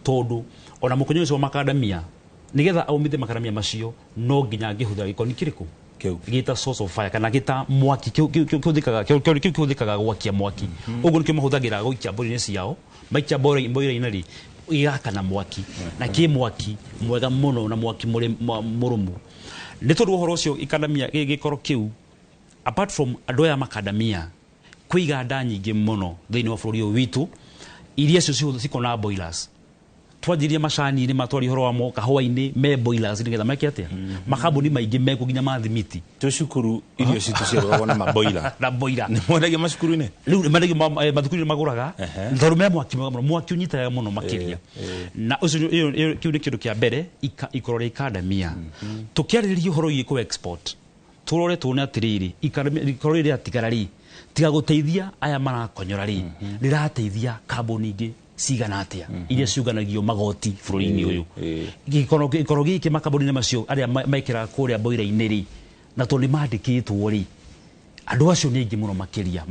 D: tondu ona mukonyo wa macadamia nigetha aumithe macadamia macio no nginya ngihuthira gikoni kiriku gita source of fire kana gita mwaki kiuthikaga gwakia mwaki uguo nikio mahuthagira gwikia mburi-ini ciao maikia mburi-ini ri igakana mwaki na ki mwaki mwega muno na mwaki murumu ni tondu uhoro ucio ikadamia gikoro kiu apart from adoya macadamia kuiganda nyingi muno thiini wa bururi witu iria cio cikona boilers twajirie macani ni matwari horo wa mo kahwa-ini me boilers nigetha meke atia makambuni maingi me kuginya mathimiti
B: tucukuru irio citu ciaroragwo na maboiler
D: na boiler
B: ni mwendagia macukuru-ini
D: riu mendagia mathukuru-ini maguraga tondu me mwaki unyitaga muno makiria na ucio kiu ni kindu kia mbere ikorore ikadamia tukiaririria uhoro igi ku export turore tuone atiriri ikorore ria tigarari tiga guteithia aya marakonyora ri rirateithia kambuni ingi cigana atia iria ciuganagio magoti bururi-ini uyu gikoro giki makambuni macio aria maikira kuria boira-ini ri na tondu mandikitwo ri andu acio ni ingi muno makiria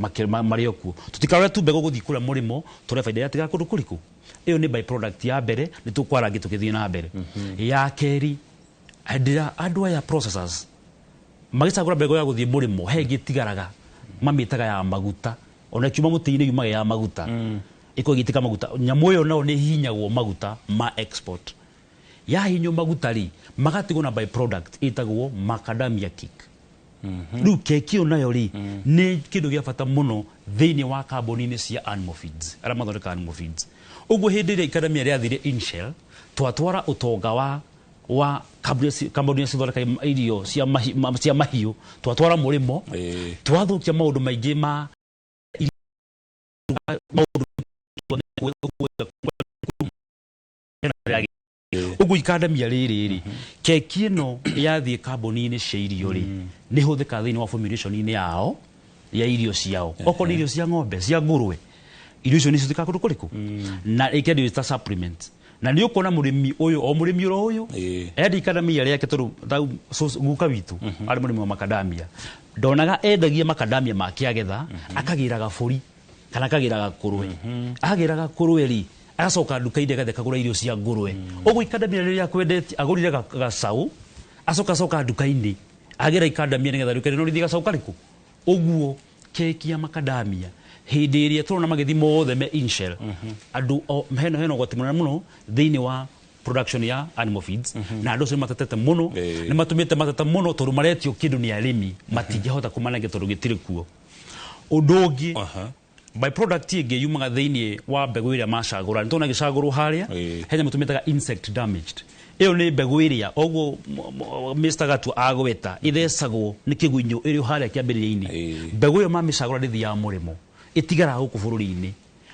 D: mari okuo tutikarore tu mbego guthii kuria murimo tore faida ya tiga kundu kuriku iyo ni by product ya mbere ni tukwarangi tukithii na mbere ya keri andu aya processors magicagura mbego ya guthii murimo he gitigaraga mamitaga ya maguta ona kiuma muti-ini yumaga ya maguta iko gitika maguta nyamu yo nao ni hinyagwo maguta ma export ya hinyo maguta ri magatigwo na by product itagwo macadamia cake riu keki onayo ri ni kindu gia bata muno thiini wa kambuni-ini cia animal feeds aria mathondeka animal feeds uguo hindi ria ikadamia riathire in shell twatwara utonga wa kambuni cithondeka irio cia mahiu twatwara murimo twathukia maundu maingi ma ugu ikadamia riri keki ino yathie kambuni-ini cia irio ri ni huthika thiini wa formulation-ini yao ya irio ciao oko ni irio cia ng'ombe cia ngurwe irio icio ni cithika kundu kuriku na ikendio ta supplement na ni ukona murimi uyu o murimi ro uyu endi ikadamia riake tondu guka witu ari murimi wa macadamia ndonaga endagia macadamia make agetha akagiraga buri kana akagiraga kurwe agiraga kurwe ri agacoka nduka-ini agathiĩ akagũra irio cia ngũrwe ũguo ikadamia rĩrĩa akwendetie agũrire gacaũ acoka nduka-ini agĩra ikadamia nĩgetha nduka-ini no rĩthiĩ gacaũ karĩkũ ũguo keki ya macadamia hĩndĩ ĩrĩa tũrona magĩthi mothe me in shell andũ hena ũgwati mũnene mũno thĩinĩ wa production ya animal feeds na andũ acio matetete mũno nĩ matũmĩte mateta mũno tondũ maretio kĩndũ nĩ arĩmi matingĩhota kũmanengia tondũ gĩtirĩ kuo ũndũ ũngĩ by product ĩngĩ yumaga thĩinĩ wa mbegũ ĩrĩa macagũra nĩ tũrona gĩcagũrwo harĩa henya mũtũmĩtaga insect damaged ĩyo nĩ mbegũ ĩrĩa ũguo Mr. Gatwa agweta ithecagwo nĩ kĩgunyũ ĩrĩ harĩa kĩambĩrĩria-inĩ mbegũ ĩyo mamĩcagũra ndĩthiaga mũrĩmo ĩtigaraga gũkũ bũrũri-inĩ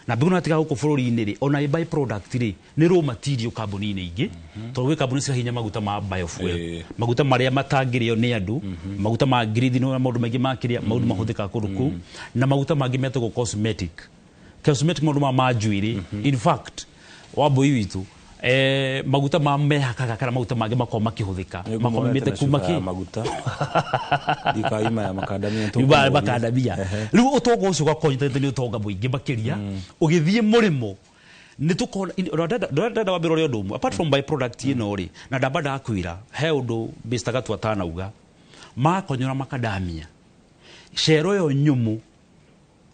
D: na mbegũ natiga gũkũ bũrũri-inĩ rĩ ona by product rĩ nĩ raw material kambuni-inĩ ingĩ tondũ gwĩ kambuni cirahinya maguta ma biofuel maguta marĩa matangĩrĩo nĩ andũ maguta ma ngirithi na maũndũ maingĩ makĩrĩa maũndũ mahũthĩkaga kũndũ kũu na maguta mangĩ metagwo cosmetic maũndũ ma njuĩrĩ in fact wambũi witũ maguta mamehakaga kana maguta mangĩ makorwo makĩhũthĩka makomete kuma kĩ
B: maguta ikaima ya makadamia
D: rĩu ũtonga ũcio ũgakonyitĩte nĩ ũtonga mũingĩ makĩria ũgĩthiĩ mũrĩmo nĩ tũkona ndenda wa mbere ũrĩa ũndũ ũmwe apart from byproduct ĩno rĩ na ndamba ndakwĩra he ũndũ Mr. Gatu atanauga makonyora makadamia share ĩyo nyũmũ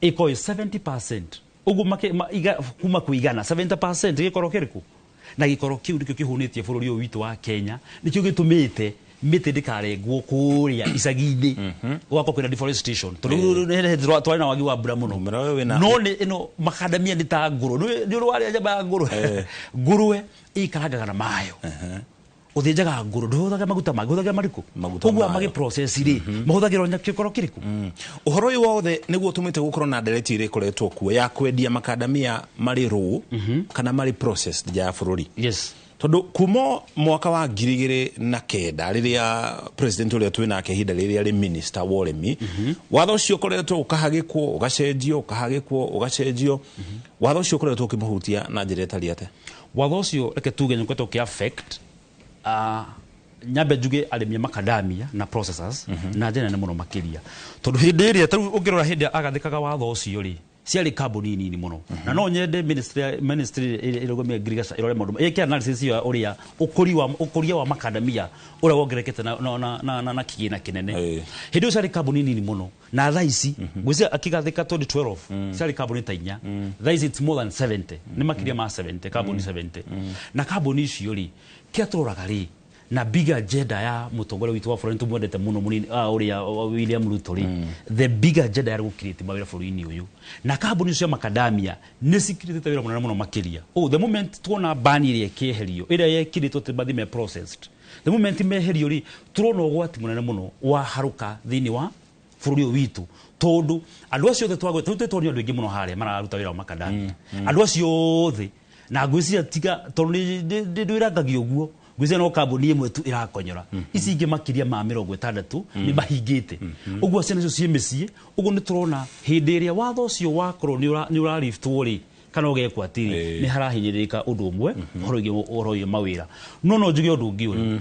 D: ĩkoĩ 70% ũguo kuma kũigana 70% gĩkoro kĩrĩkũ na gĩkoro kĩu nĩkĩo kĩhũnĩtie bũrũri ũyũ witũ wa Kenya nĩkĩo gĩtũmĩte mĩtĩ ndĩkarengwo kũrĩa icagi-inĩ ũgakorwo kwĩna deforestation tondũ twarĩ na wagi wa mbura mũno no ĩno makadamia nĩ ta ngũrwe nĩ ũrwarĩa nyama ya ngũrwe ngũrwe ĩikarangaga na mayo ũthĩnjaga ngũrwe ndũhũthagĩra maguta mangĩ ũhũthagĩra marĩkũ ũguo magĩ-process rĩ mahũthagĩra gĩkoro kĩrĩkũ
B: ũhoro ũyũ wothe nĩguo ũtũmĩte gũkorwo na ndereti ĩrĩa ĩkoretwo kuo ya kwendia makadamia marĩ raw kana marĩ processed nja ya bũrũri tondũ kuma mwaka wa 2009 rĩrĩa president ũrĩa twĩ nake ihinda rĩrĩa arĩ minister wa ũrĩmi watho ũcio ũkoretwo ũkahagĩkwo ũgacenjio ũkahagĩkwo ũgacenjio watho ũcio ũkoretwo ũkĩmũhutia na njĩra ĩtariĩ atĩa
D: watho ũcio reke tuge nĩ ũkoretwo ũkĩ-affect nyambe njuge arĩmi makadamia na processors na njĩra nene mũno makĩria tondũ hĩndĩ ĩrĩa tarĩu ũngĩrora hĩndĩ agathĩkaga watho ũcio rĩ ciarĩ kambuni nini mũno na no nyende ministry ĩrũgamia ngirigaca ĩrore maũndũ ĩke analysis ya ũrĩa ũkũria wa makadamia ũrĩa wongererekete na kĩgĩna kĩnene hĩndĩ ĩyo ciarĩ kambuni nini mũno na thaa ici ngwĩciria akĩgathĩka 2012 ciarĩ kambuni ta 4 thaa ici it's more than 70 nĩ makĩria ma 70 kambuni 70 na kambuni icio rĩ kĩrĩa tũroraga rĩ na bigger agenda ya mũtongoria witũ wa bũrũri tũmwendete mũno mũnini ũrĩa William Ruto rĩ the bigger agenda ya gũkirĩte mawĩra bũrũri-inĩ ũyũ na kambuni cia makadamia nĩ cikirĩte wĩra mũnene mũno makĩria the moment tuona bani ĩrĩa ĩkĩeherio ĩrĩa yekirĩtwo atĩ mathi me processed the moment meherio rĩ turona ũgwati mũnene mũno wa harũka thĩinĩ wa bũrũri ũyũ witũ tondũ andũ acio othe twagweta tũtĩtwo nĩ andũ aingĩ mũno harĩa mararuta wĩra wa makadamia andũ acio othe na ngwĩciria tiga tondũ ndĩrangagio ũguo gwĩciria no kambuni ĩmwe tu ĩrakonyora ici ingĩ makĩria ma 60 nĩ mahingĩte ũguo ciana icio ciĩ mĩciĩ ũguo nĩ tũrona hĩndĩ ĩrĩa watho ũcio wakorwo nĩ ũrariftwo rĩ kana ũgekwo atĩrĩ nĩ harahinyĩrĩrĩka ũndũ ũmwe ũhoro wĩgiĩ mawĩra no njuge ũndũ ũngĩ ũyũ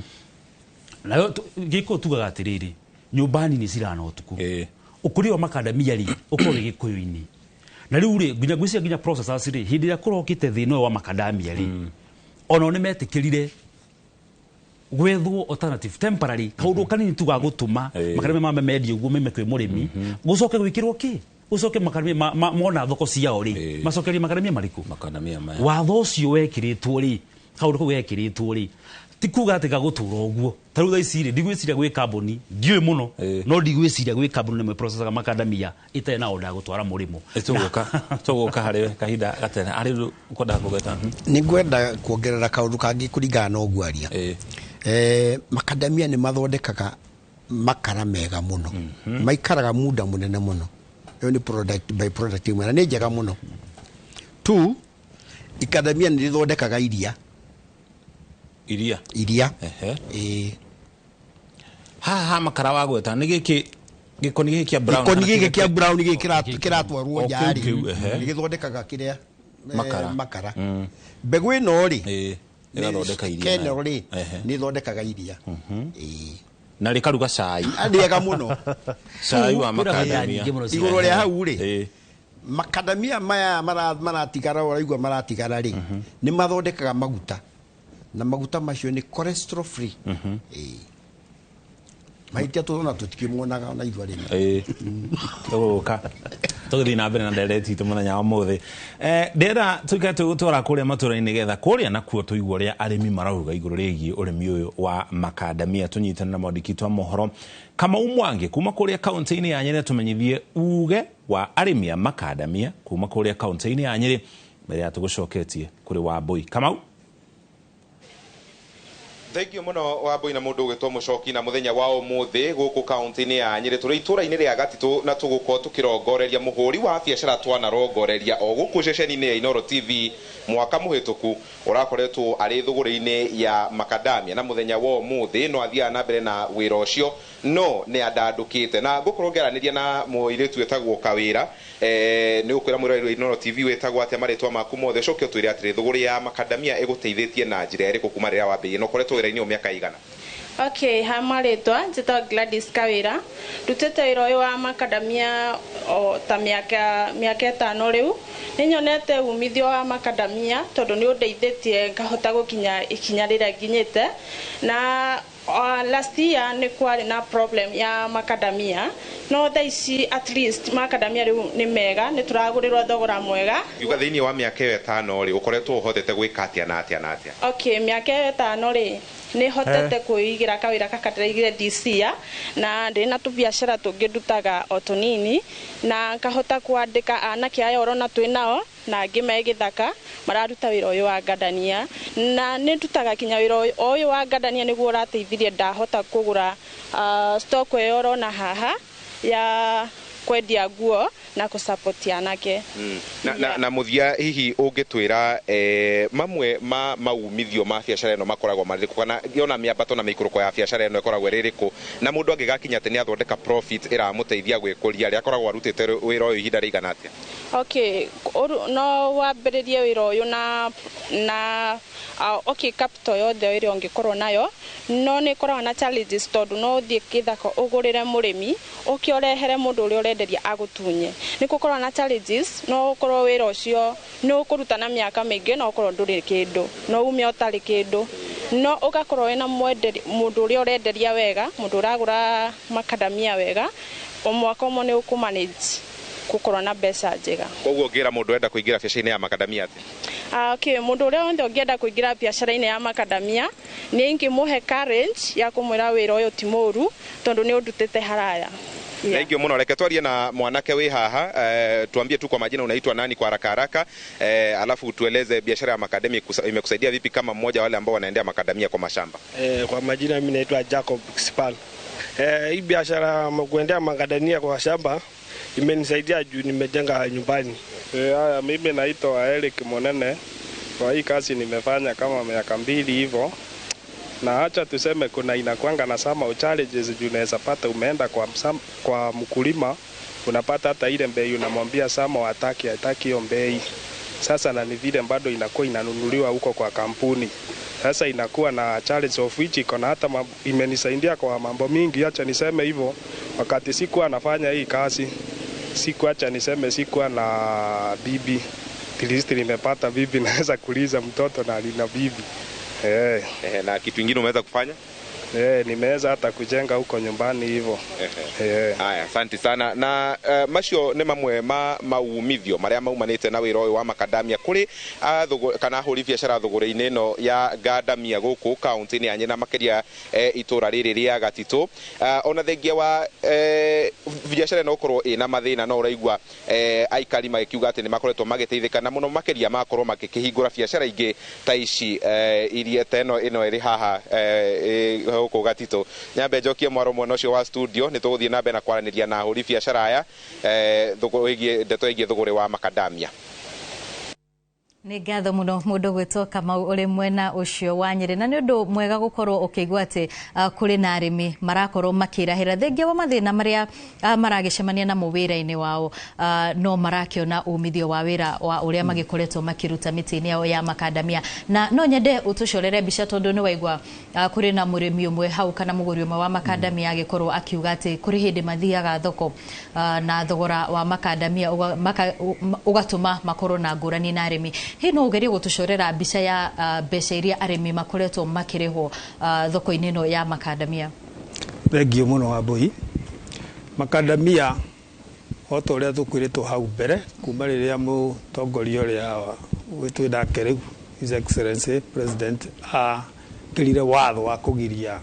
D: nayo gĩkũyũ tugaga atĩrĩrĩ nyũmba nini cirana ũtukũ ũkũria wa makadamia rĩ ũkorwo wĩ gĩkũyũ-inĩ na rĩu rĩ nginya gwĩciria nginya processors rĩ hĩndĩ ĩrĩa kũrokĩte thĩna ũyũ wa makadamia rĩ ona nĩ metĩkĩrire gwethwo alternative temporary kaũndũ kanini tu ga gũtũma makadamia mame mendio ũguo meme kwĩ mũrĩmi gũcoke gwĩkĩrwo kĩ gũcoke makadamia mona thoko ciao rĩ macokerie makadamia marĩkũ watho ũcio wekĩrĩtwo rĩ kaũndũ kau wekĩrĩtwo rĩ ti kuga atĩ gagũtũra ũguo tarĩu thaa ici rĩ ndigwĩciria gwĩ kambuni ndiũĩ mũno no ndigwĩciria gwĩ kambuni nĩmwe processaga makadamia ĩtarĩ na onda ya gũtwara mũrĩmo
B: tũgũka harĩ kahinda gatene arĩ ũkwendaga kũgeta
A: nĩ ngwenda kuongerera kaũndũ kangĩ kũringana na ũguo aria makadamia nĩ mathondekaga makara mega mũno maikaraga muda mũnene mũno ĩyo nĩ by product ĩmwe na nĩ njega mũno tu ikadamia nĩ rĩthondekaga iria
B: haha makara wa gweta nĩ gĩkĩ gĩkoni gĩkĩ
A: kĩa brown gĩkĩ kĩratwarwo nja rĩ nĩ gĩthondekaga kĩrĩa makara mbegũ ĩno rĩ
B: ĩgathondeka iria
A: Kenya rĩ nĩ ĩthondekaga iria
B: na rĩkaruga cai
A: ndĩega mũno
B: cai wa makadamia
A: igũrũ rĩa hau rĩ makadamia maya maratigara ũraigua maratigara rĩ nĩ mathondekaga maguta na maguta macio nĩ cholesterol free mahĩtia tũrona tũtikĩmuonaga na ithua rĩna
B: tũgũka tũgĩthiĩ na mbere na ndereti itũ mũthenya wa mũthĩ ndĩrenda tũikare tũgũtwara kũrĩa matũra-inĩ nĩgetha kũrĩa nakuo tũigua ũrĩa arĩmi marauga igũrũ rĩgiĩ ũrĩmi ũyũ wa makadamia tũnyitane na mwandĩki wa mohoro Kamau Mwangi kuma kũrĩa kaunti-inĩ ya Nyeri tũmenyithie uge wa arĩmi a makadamia kuma kũrĩa kaunti-inĩ ya Nyeri mbere ya tũgũcoketie kũrĩ Wambui. Kamau
I: Thengio muno wa Mbui na mundu ugitwo Mucoki na muthenya wa umuthi guku kaunti-ini ya Nyeri turi itura-ini ria Gatito na tugukorwo tukirongoreria muhuri wa biacara twanarongoreria o guku ceceni-ini ya Inooro TV mwaka muhituku urakoretwo ari thuguri-ini ya makadamia na muthenya wa umuthi no athia na mbere na wira ucio no nä andandå te na ngå korwo ngäaranä na må tu etagwo Kawira nä gå kwä ra mwä rorä Inooro TV wätagwo atä marä maku mothe coke å twä re atä rä thå ya makadamia ä gå teithä na njä ra ä rä kå kuma rä rä a wambä no koretwo wä ra-inä å mä aka igana.
G: Okay, ha marĩtwa njĩtagwo Gladys Kawira, ndutĩte wĩra ũyũ wa makadamia ta mĩaka 5 rĩu. Nĩ nyonete umithio wa makadamia tondũ nĩ ũndeithĩtie ngahota gũkinya ikinya rĩrĩa nginyĩte, na last year nĩ kwarĩ na problem ya makadamia, no thaa ici at least makadamia rĩu nĩ mega, nĩ tũragũrĩrwo thogora mwega.
I: Yuga thĩinĩ wa mĩaka ĩyo 5 rĩ ũkoretwo ũhotete gwĩka atĩa na atĩa?
G: Okay, mĩaka ĩyo 5 rĩ nĩ hotete kwĩigira kawĩra kaka ndĩraigire DC na ndĩ na tũbiacara tũngĩ ndutaga o tũnini, na ngahota kwandĩka anake aya orona twĩ nao na angĩ me gĩthaka mararuta wĩra ũyũ wa ngandania, na nĩ ndutaga kinya wĩra ũyũ wa ngandania nĩguo ũrateithirie ndahota kũgũra stock ĩyo orona haha ya kwendia nguo na kusupport anake.
I: Na muthia hihi ungitwira mamwe ma maumithio ma biacara ino makoragwo maririku kana yona miambato na miikuruko ya biacara ino ikoragwo ririku na mundu angigakinya ati ni athondeka profit iramuteithia gwikuria ri akoragwo arutite wira uyu ihinda rigana atia?
G: Okay, no wambiririe wira uyu na okay, capital yothe ĩrĩa ũngĩkorwo nayo, no nĩ koragwo na challenges tondũ no ũthiĩ gĩthaka ũgũrĩre mũrĩmi ũkĩ ũrehere mũndũ ũrĩa ũrenderia agũtunye. Nĩ gũkorwo na challenges, no ũkorwo wĩra ũcio nĩ ũkũruta na mĩaka mĩingĩ na ũkorwo ndũrĩ kĩndũ, no ume ũtarĩ kĩndũ, no ũgakorwo wĩna mũndũ ũrĩa ũrenderia wega, mũndũ ũragũra makadamia wega, o mwaka ũmwe nĩ ũkũmanage kukorwo na mbeca njega.
I: Koguo ngira mundu enda kuingira biacara-inĩ ya makadamia ati?
G: Okay, mundu uria wothe ungienda kuingira biacara-inĩ ya makadamia ni ingimuhe courage ya kumwira wira uyu ti muru tondu ni undutite haraya.
I: Thank you muno. Reke twarie na mwanake wi haha, tuambie tu kwa majina unaitwa nani kwa haraka haraka, alafu tueleze biashara ya makadamia imekusaidia vipi kama mmoja wale ambao wanaendea makadamia kwa mashamba.
H: Kwa majina mimi naitwa Jacob Kispan. Hii biashara ya kuendea makadamia kwa shamba imenisaidia juu nimejenga nyumbani. Haya, mimi naitwa Eric Monene. Kwa hii kazi nimefanya kama miaka 2 hivyo. Na acha tuseme kuna inakuanga na some challenges juu unaweza pata umeenda kwa mkulima unapata hata ile bei unamwambia sama hataki hiyo bei. Sasa na ni vile bado inakuwa inanunuliwa huko kwa kampuni. Sasa inakuwa na challenge of which iko na hata imenisaidia kwa mambo mingi, acha niseme hivyo. Wakati sikuwa nafanya hii kazi, sikuwa na bibi. At least nimepata bibi, naweza kuliza mtoto na alina bibi.
I: Na kitu kingine umeweza kufanya?
H: Nimeweza hata kujenga huko nyumbani hivyo.
I: Haya, asante sana. Na macio nĩ mamwe ma maumithio maria maumanite na wĩra ũyũ wa makadamia kuri kana hũri biacara thũgũrĩ-inĩ ĩno ya ngandamia gũkũ kaunti-inĩ ya Nyĩna makĩria itũra rĩrĩ rĩa Gatitũ. Ona thengia wa biacara ĩno gũkorwo ĩna mathĩna no ũraigua aikari magĩkiuga atĩ nĩ makoretwo magĩteithĩka na mũno makĩria makorwo makĩhingũra biacara ingĩ ta ici iria ĩno ĩrĩ haha huko Gatitũ. Nyambe njokie mwaro mwena ũcio wa studio nĩ tũgũthiĩ na mbere na kwaranĩria na ahũri biacara aya ndeto ĩgiĩ thũgũrĩ wa makadamia.
C: Nĩ ngatho mũno mũndũ gwĩtwo Kamau ũrĩ mwena ũcio wa Nyĩrĩ, na nĩ ũndũ mwega gũkorwo ũkĩigua atĩ kũrĩ na arĩmi marakorwo makĩrahĩra thengia wa mathĩna marĩa maragĩcemania namo wĩra-inĩ wao, no marakĩona umithio wa wĩra wa ũrĩa magĩkoretwo makĩruta mĩtĩ-inĩ yao ya makadamia. Na no nyende ũtũcorere mbica tondũ nĩ waigua kũrĩ na mũrĩmi ũmwe hau kana mũgũri ũmwe wa makadamia agĩkorwo akiuga atĩ kũrĩ hĩndĩ mathiaga thoko na thogora wa makadamia ũgatũma makorwo na ngũrani na arĩmi. Hii no ugerie gutucorera mbica ya mbeca iria arĩmi makoretwo makĩrĩhwo thoko-inĩ ĩno ya makadamia.
V: Thengio mũno Wambui. Makadamia oto ũrĩa tũkwĩrĩtwo hau mbere kuma rĩrĩa mũtongoria ũrĩa wĩtwo nake rĩu His Excellency President akĩrire watho wa kũgiria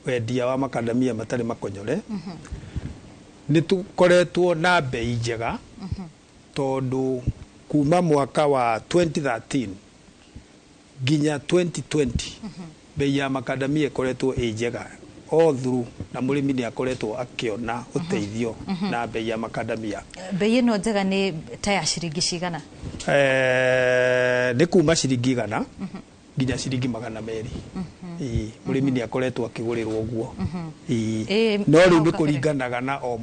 V: wendia wa makadamia matarĩ makonyore. Nĩ tũkoretwo na bei njega tondũ kuma mwaka wa 2013 nginya 2020 bei ya makadamia ĩkoretwo ĩ njega all through, na mũrĩmi nĩ akoretwo akĩona ũteithio na bei ya makadamia.
C: Bei ĩno njega nĩ ta ya ciringi cigana?
V: Nĩ kuma ciringi 100 nginya ciringi 200. murimi ni akoretwo akigurirwo guo no riu ni kuringanaga na o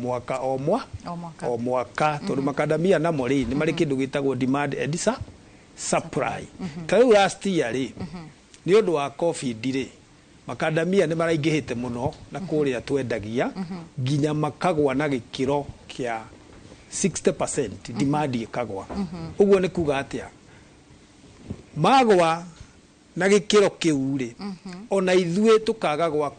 V: mwaka tondu makadamia namo ri ni mari kindu gitagwo demand and supply tariu last year ri ni undu wa covid ri makadamia ni maraingihite muno na kuria twendagia ginya makagwa na gikiro kia 60% demand ikagwa uguo ni kuga atia magwa na gikiro kiu ri ona ithue tukaga gwa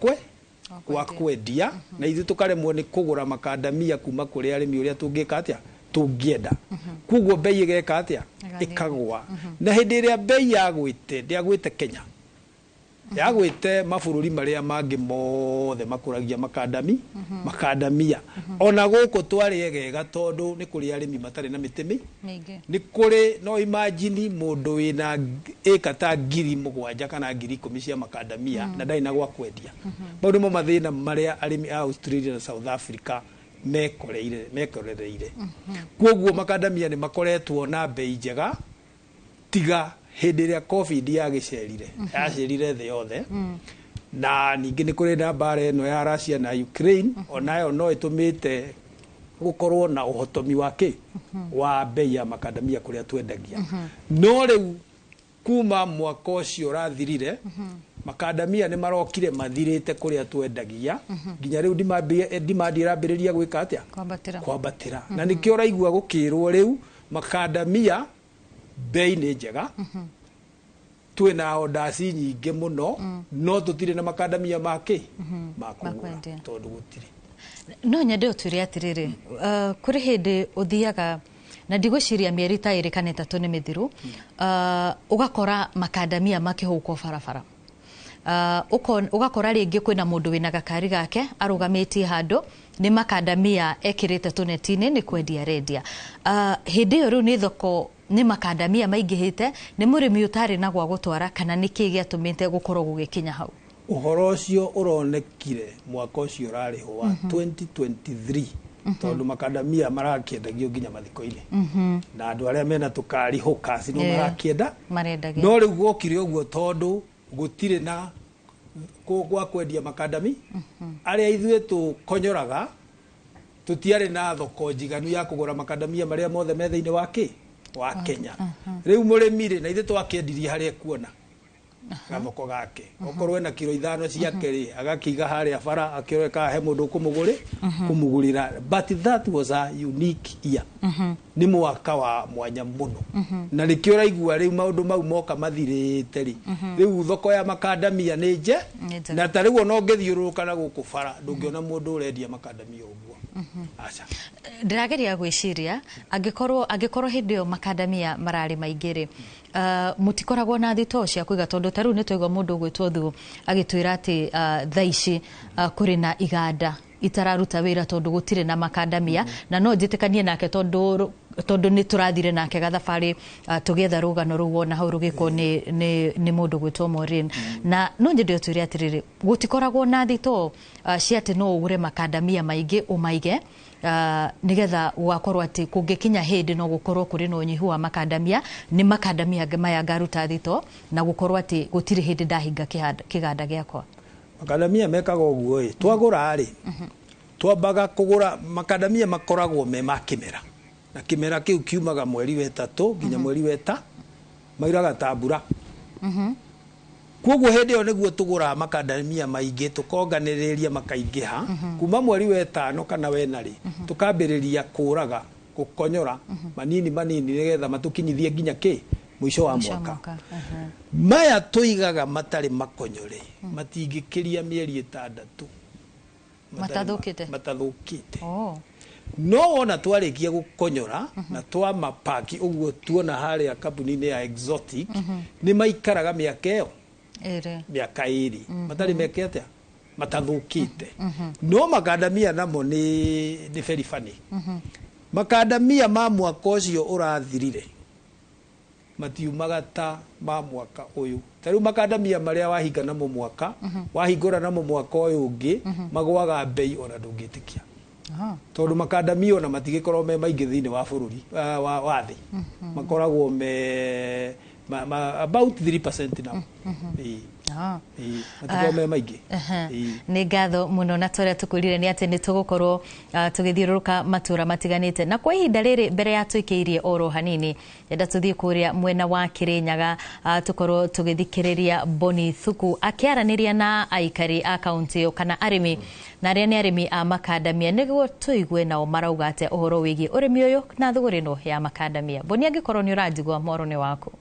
V: kwendia na ithu tukaremwo ni kugura makadamia kuma kuri arimi uria tungika atia tungienda kuguo bei igeka atia ikagwa na hindi iria bei yagwite ndiagwite Kenya yagwite mabururi maria mangi mothe makuragia makadamia ona guku twari egega tondu ni kuri arimi matari na mitimi ni kuri no imagine mundu wina eka ta 7,000 kana 10,000 cia makadamia na ndai na gwa kwendia maundu mo mathina maria arimi a Australia na South Africa mekorereire koguo makadamia ni makoretwo na bei njega tiga hindi ria covid yacerire the yothe na ningi ni kuri na bara eno ya Russia na Ukraine onayo no itumite gukorwo na uhotomi wake wa bei ya makadamia kuria twendagia no riu kuma mwaka ucio rathirire makadamia ni marokire mathirite kuria twendagia ginya riu demand irambiriria gwika atia kwambatira na nikio raigua gukirwo riu makadamia bei ni njega twina odasi nyingi muno no tutire na makadamia make makugura tondu gutire
C: no nyende utwire atiriri kuri hindi uthiaga na ndigwiciria mieri ta iri kana itatu ni mithiru ugakora makadamia makihuko barabara ugakora ringi kwina mundu wina gakari gake arugamitie handu ni makadamia ekirite tunetini ni kwendia rendia hindi iyo riu ni thoko ni makadamia maingihite ni murimi utari na gwa gutwara kana niki giatumite gukorwo gugikinya hau
V: uhoro ucio uronekire mwaka ucio rariho wa 2023 tondu makadamia marakiendagio ginya mathiko-ini na andu aria mena tukari hukasi no marakienda no riu gukire uguo tondu gutire na gwa kwendia makadami aria ithue tukonyoraga tutiare na thoko njiganu ya kugura makadamia maria mothe me thiini wa Kenya riu murimi ri na ithe twakendirie haria kuona gathoko gake okorwo na kilo 5 ciake ri agakiga haria bara akireka he mundu kumugurira but that was a unique year ni mwaka wa mwanya muno na nikio raigua riu maundu mau moka mathirite ri riu thoko ya makadamia ni nje na tariu no ngithiururuka na guku bara ndungiona mundu urendia makadamia uguo acha
C: ndirageria gwiciria angikorwo hindi yo makadamia marari maingiri mutikoragwo na thito cia kuiga tondu taru ni twaigwa mundu gwitwo thu agitwira ati thaici kuri na iganda itararuta wira tondu gutire na makadamia na no njitikanie nake tondu ni turathire nake gathabari tugetha rugano ru wona hau rugiko ni mundu gwitwo Maureen na no njende twire atiriri gutikoragwo na thito cia ati no ugure makadamia maingi umaige nigetha ugakorwo ati kungikinya hindi no gukorwo kuri no nyihu wa makadamia ni makadamia maya ngaruta thito na gukorwo ati gutire hindi ndahinga kiganda giakwa
V: makadamia mekaga uguo twagura ri twambaga kugura makadamia makoragwo me makimera na kimera kiu kiumaga mweri wetatu ginya mweri weta mairaga tabura koguo hindi yo niguo tugura makadamia maingi tukonganiriria makaingiha kuma mweri wetano kana wenari tukambiriria kuraga gukonyora manini nigetha matukinyithie ginya mwisho wa mwaka maya tuigaga matari makonyore matingikiria mieri 6 matathukite no ona twarikia gukonyora na twa mapaki uguo tuona haria kambuni-ini ya Exotic ni maikaraga miaka iyo miaka iri matari mekete matathukite no makadamia namo ni very funny makadamia ma mwaka ucio urathirire matiumaga ta ma mwaka uyu tariu makadamia maria wahinga namo mwaka wahingura namo mwaka uyu ungi magwaga bei ona ndungitikia tondu makadamia ona matigikorwo me maingi thiini wa bururi wa thi makoragwo about 3% now. Matikome maingĩ.
C: Nĩ ngatho mũno na tũrĩa tũkwĩrire nĩ atĩ nĩ tũgũkorwo tũgĩthiũrũrũka matũra matiganĩte na kwa ihinda rĩrĩ mbere ya twĩkĩirie oro hanini yenda tũthiĩ kũrĩa mwena wa Kĩrĩnyaga tũkorwo tũgĩthikĩrĩria Boni Thuku akĩaranĩria na aikari a kaunti ĩyo kana arĩmi na arĩa nĩ arĩmi a makandamia nĩguo tũigue nao marauga atĩa ũhoro wĩgiĩ ũrĩmi ũyũ na thũgũrĩ ĩno ya makandamia. Boni, angĩkorwo nĩ ũranjigua moro nĩ waku.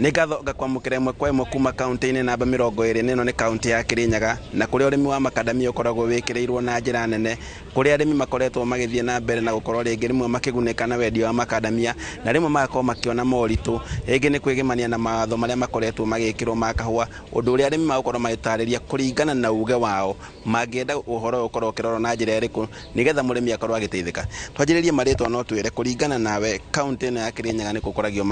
J: Nĩ ngatho ngakwamũkĩra ĩmwe kwa ĩmwe kuma kaunti-inĩ namba 20 nĩno nĩ kaunti ya Kĩrĩnyaga na kũrĩa ũrĩmi wa makandamia ũkoragwo wĩkĩrĩirwo na njĩra nene kũrĩa arĩmi makoretwo magĩthiĩ na mbere na gũkorwo rĩngĩ rĩmwe makĩgunĩka na wendia wa makandamia na rĩmwe magakorwo makĩona moritũ rĩngĩ nĩ kwĩgemania na mawatho marĩa makoretwo magĩkĩrwo ma kahũa ũndũ ũrĩa arĩmi magũkorwo magĩtarĩria kũringana na uge wao mangĩenda ũhoro ũkorwo ũkĩrorwo na njĩra ĩrĩkũ nĩgetha mũrĩmi akorwo agĩteithĩka. Twanjĩrĩrie marĩtwa no twĩre kũringana nawe kaunti ĩno ya Kĩrĩnyaga nĩ gũkoragio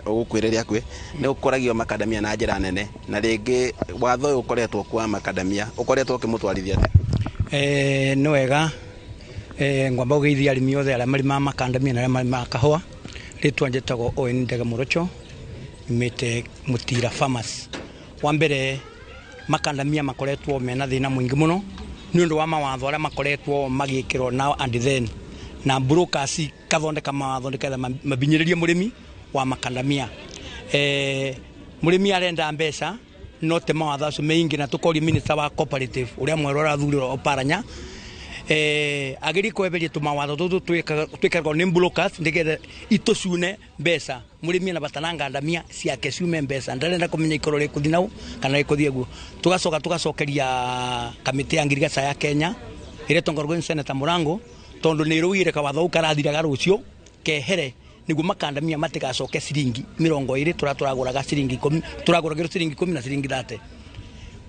J: gũkwĩrĩria kwĩ nĩ gũkoragio makandamia na njĩra nene na rĩngĩ watho ũyũ ũkoretwo kwa makandamia ũkoretwo ũkĩmũtwarithia atĩa?
K: Nĩ wega ngwamba gũgeithia arĩmi othe arĩa marĩmaga makandamia na arĩa marĩmaga kahũa. Rĩtwa njĩtagwo Owen Ndege Mũrocho nyumĩte Mutira Farmers. Wa mbere makandamia makoretwo mena thĩna mũingĩ mũno nĩ ũndũ wa mawatho arĩa makoretwo magĩkĩrwo now and then na brokers kathondeka mawatho nĩgetha mabinyĩrĩrie mũrĩmi wa makandamia. Mũrĩmi arenda mbeca no te mawatho acio meingi na tũkoria minister wa cooperative ũrĩa mwerũ arathurĩrwo Oparanya agĩri kweberia tũmawatho tũtũ twĩkagwo nĩ brokers nĩgetha itũcune mbeca mũrĩmi na batana ngandamia ciake ciume mbeca ndarenda kũmenya ikorwo rĩkũthi nau kana rĩkũthi guo. Tugacokeria kamĩtĩ ya ngirigaca ya Kenya ĩrĩa tongoragwo nĩ Senator Mũrango tondũ nĩ rũgire kawatho ũũ karathiraga rũcio kehere nĩguo makandamia matigacoke ciringi 20 turagũraga ciringi 10 turagũragĩrwo ciringi 10 na ciringi 30.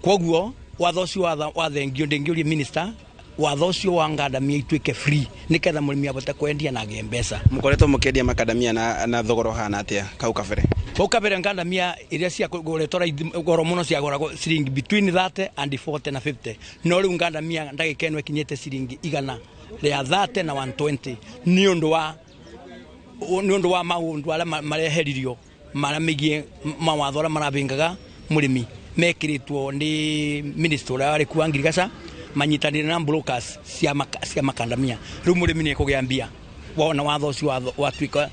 K: Kwoguo watho ũcio wathengio ndĩngĩũria minister watho ũcio wa ngandamia ituĩke free nĩgetha mũrĩmi abote kwendia na agĩe mbeca. Mũkoretwo mũkĩendia makandamia na thogoro hana atĩa kau kabere? Kau kabere ngandamia iria ciagũretwo goro mũno ciagũragwo ciringi between 30 and 40 na 50 no rĩu ngandamia ndagĩka ĩno ĩkinyĩte ciringi 100 rĩa 30 na 120 nĩ ũndũ wa maũndũ arĩa mareheririo marĩa megiĩ mawatho arĩa marabingaga mũrĩmi mekĩrĩtwo nĩ minister ũrĩa warĩ kuwa ngirigaca manyitanĩire na brokers cia makandamia. Rĩu mũrĩmi nĩ ekũgĩa mbia wona watho ũcio watuĩka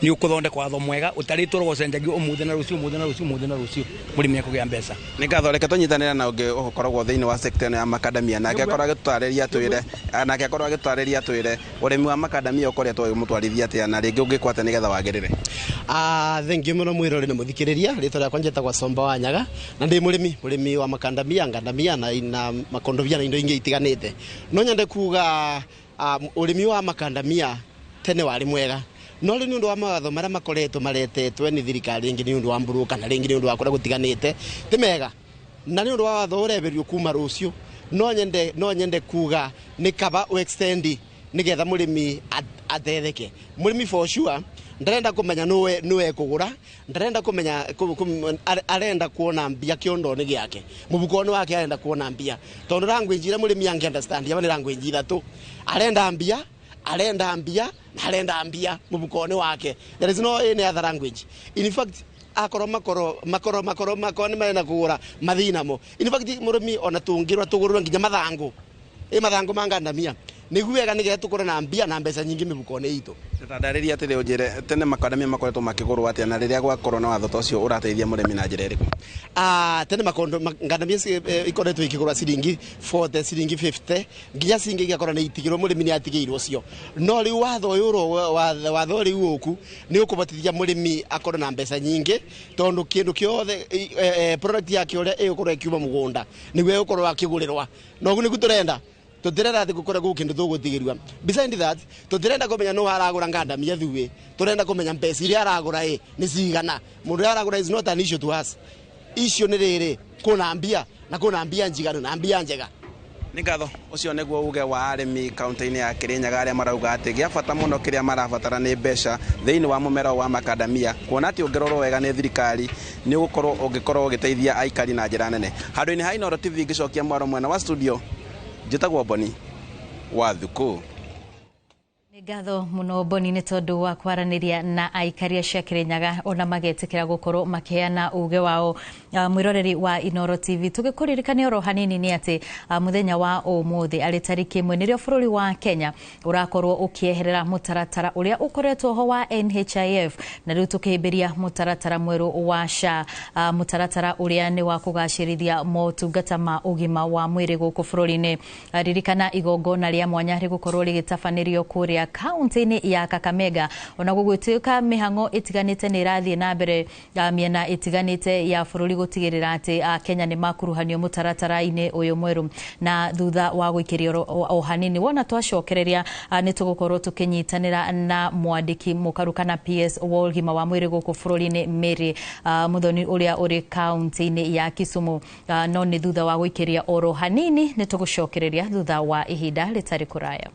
K: nĩ ũkũthondeka watho mwega ũtarĩtwo gũcenjagio ũmũthĩ na rũciũ mũrĩmi ekũgĩa mbeca. Nĩ ngatho reke tũnyitanĩra na ũngĩ ũkoragwo thĩinĩ wa sector ya makandamia nake akorwo agĩtũtarĩria twĩre ũrĩmi wa makandamia ũkoretwo ũmũtwarithia atĩa na rĩngĩ ũngĩkwata nĩgetha wagĩrĩre.
L: Thengiũ mũno mwĩrore nĩ mũthikĩrĩria rĩtwa rĩakwa njĩtagwo Somba wa Nyaga na ndĩ mũrĩmi wa makandamia ngandamia na makondobia na indo ingĩ itiganĩte. No nyende kuga ũrĩmi wa makandamia tene warĩ mwega no rĩu nĩ ũndũ wa mawatho marĩa makoretwo maretetwo nĩ thirikari rĩngĩ nĩ ũndũ wa mburu kana rĩngĩ nĩ ũndũ wa kũrĩa gũtiganĩte ti mega na nĩ ũndũ wa watho ũreberio kuma rũciũ no nyende kuga nĩ kaba extend nĩgetha mũrĩmi athetheke. Mũrĩmi for sure ndarenda kũmenya nĩwe kũgũra ndarenda kũmenya arenda kuona mbia kĩondo-inĩ gĩake mũbuko-inĩ wake arenda kuona mbia tondũ language ĩrĩa mũrĩmi ange understand yaba nĩ language ithatũ arenda mbia na arenda mbia mũbuko-inĩ wake. There is no any other language. In fact akorwo makoro nĩ marenda kũgũra mathinamo. In fact mũrĩmi ona tũgũrĩrwo nginya mathangũ ma ngandamia nĩguo wega nĩgetha tũkorwo na mbia na mbeca nyingĩ mĩbuko-inĩ itũ. Ndarĩria atĩ ũnjĩre tene makandamia makoretwo makĩgũrwo atĩa na rĩrĩa gwakorwo na watho ũcio ũrateithia mũrĩmi na njĩra ĩrĩkũ? Tene ngandamia ikoretwo ikĩgũra ciringi 40 ciringi 50 nginya ciringi igakorwo nĩ itigĩrwo mũrĩmi nĩ atigĩirwo cio. No rĩu watho rĩu ũku nĩ ũkũbatithia mũrĩmi akorwo na mbeca nyingĩ tondũ kĩndũ kĩothe product yake ũrĩa ĩgũkorwo ĩkiuma mũgũnda nĩguo ĩgũkorwo akĩgũrĩrwo. Na ũguo nĩguo tũrenda tũtirenda atĩ gũkoragwo kĩndũ tũgũtigĩrwa. Beside that tũtirenda kũmenya nũ aragũra ngandamia thuĩ tũrenda kũmenya mbeca iria aragũra nĩ cigana. Mũndũ ũrĩa aragũra is not an issue to us. Issue nĩ rĩrĩ kũna mbia na kũna mbia njiganu na mbia njega. Nĩ ngatho ũcio nĩguo uge wa arĩmi kaunti-inĩ ya Kĩrĩnyaga arĩa marauga atĩ gĩa bata mũno kĩrĩa marabatara nĩ mbeca thĩinĩ wa mũmera wa makandamia kuona atĩ ũngĩrorwo wega nĩ thirikari nĩ ũngĩkorwo ũgĩteithia aikari na njĩra nene. Handũ-inĩ ha Inooro TV ngĩcokia mwaro mwena wa studio njĩtagwo Boni wa Thuku.
C: Ngatho muno Boni nĩ tondu wa kwaraniria na aikaria cia Kirinyaga ona magetikira gukorwo makiheana uge wao. Mwiroreri wa Inoro TV tugikuririkania oro hanini ni ati muthenya wa umuthi ari tariki 1 nirio bururi wa Kenya urakorwo ukieherera mutaratara uria ukoretwo ho wa NHIF na riu tukihimbiria mutaratara mweru wa SHA. Mutaratara uria ni wa kugacirithia motungata ma ugima wa mwiri guku bururi-ini. Ririkana igongona ria mwanya rigukorwo rigitabanĩrio kuria kaunti-ini ya Kakamega ona gugwituika mihango itiganite ni irathie na mbere miena itiganite ya bururi gutigirira ati Kenya ni makuruhanio mutaratara-ini uyu mweru. Na thutha wa gwikirio o hanini wona twacokereria ni tugukorwo tukinyitanira na mwandiki mukaru kana PS wogima wa mwiri guku bururi-ini Mary Muthoni uria uri kaunti-ini ya Kisumu. No ni thutha wa gwikiria oro hanini ni tugucokereria thutha wa ihinda ritari kuraya.